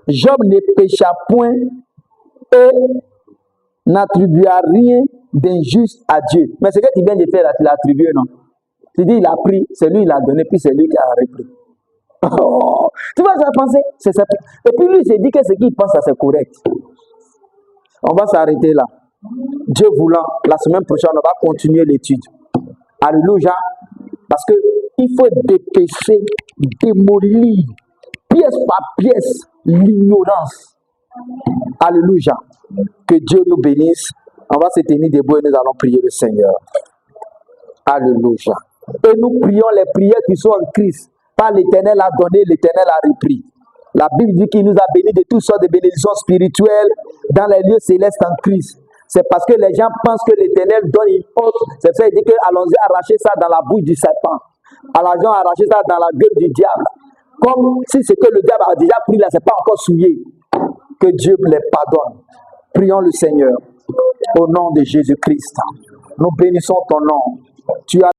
Job ne pécha point et n'attribua rien d'injuste à Dieu. Mais ce que tu viens de faire, tu l'as attribué, non? Tu dis il a pris, c'est lui il a donné, puis c'est lui qui a repris. Oh, tu vas penser, c'est ça. Et puis lui il s'est dit que ce qu'il pense, ça c'est correct. On va s'arrêter là. Dieu voulant, la semaine prochaine, on va continuer l'étude. Alléluia. Parce qu'il faut dépêcher, démolir, pièce par pièce, l'ignorance. Alléluia. Que Dieu nous bénisse. On va se tenir debout et nous allons prier le Seigneur. Alléluia. Et nous prions les prières qui sont en Christ. Par l'Éternel a donné, l'Éternel a repris. La Bible dit qu'il nous a bénis de toutes sortes de bénédictions spirituelles dans les lieux célestes en Christ. C'est parce que les gens pensent que l'Éternel donne une autre. C'est ça, il dit que allons-y arracher ça dans la bouche du serpent. Allons-y arracher ça dans la gueule du diable. Comme si ce que le diable a déjà pris là, ce n'est pas encore souillé. Que Dieu les pardonne. Prions le Seigneur. Au nom de Jésus-Christ. Nous bénissons ton nom. Tu as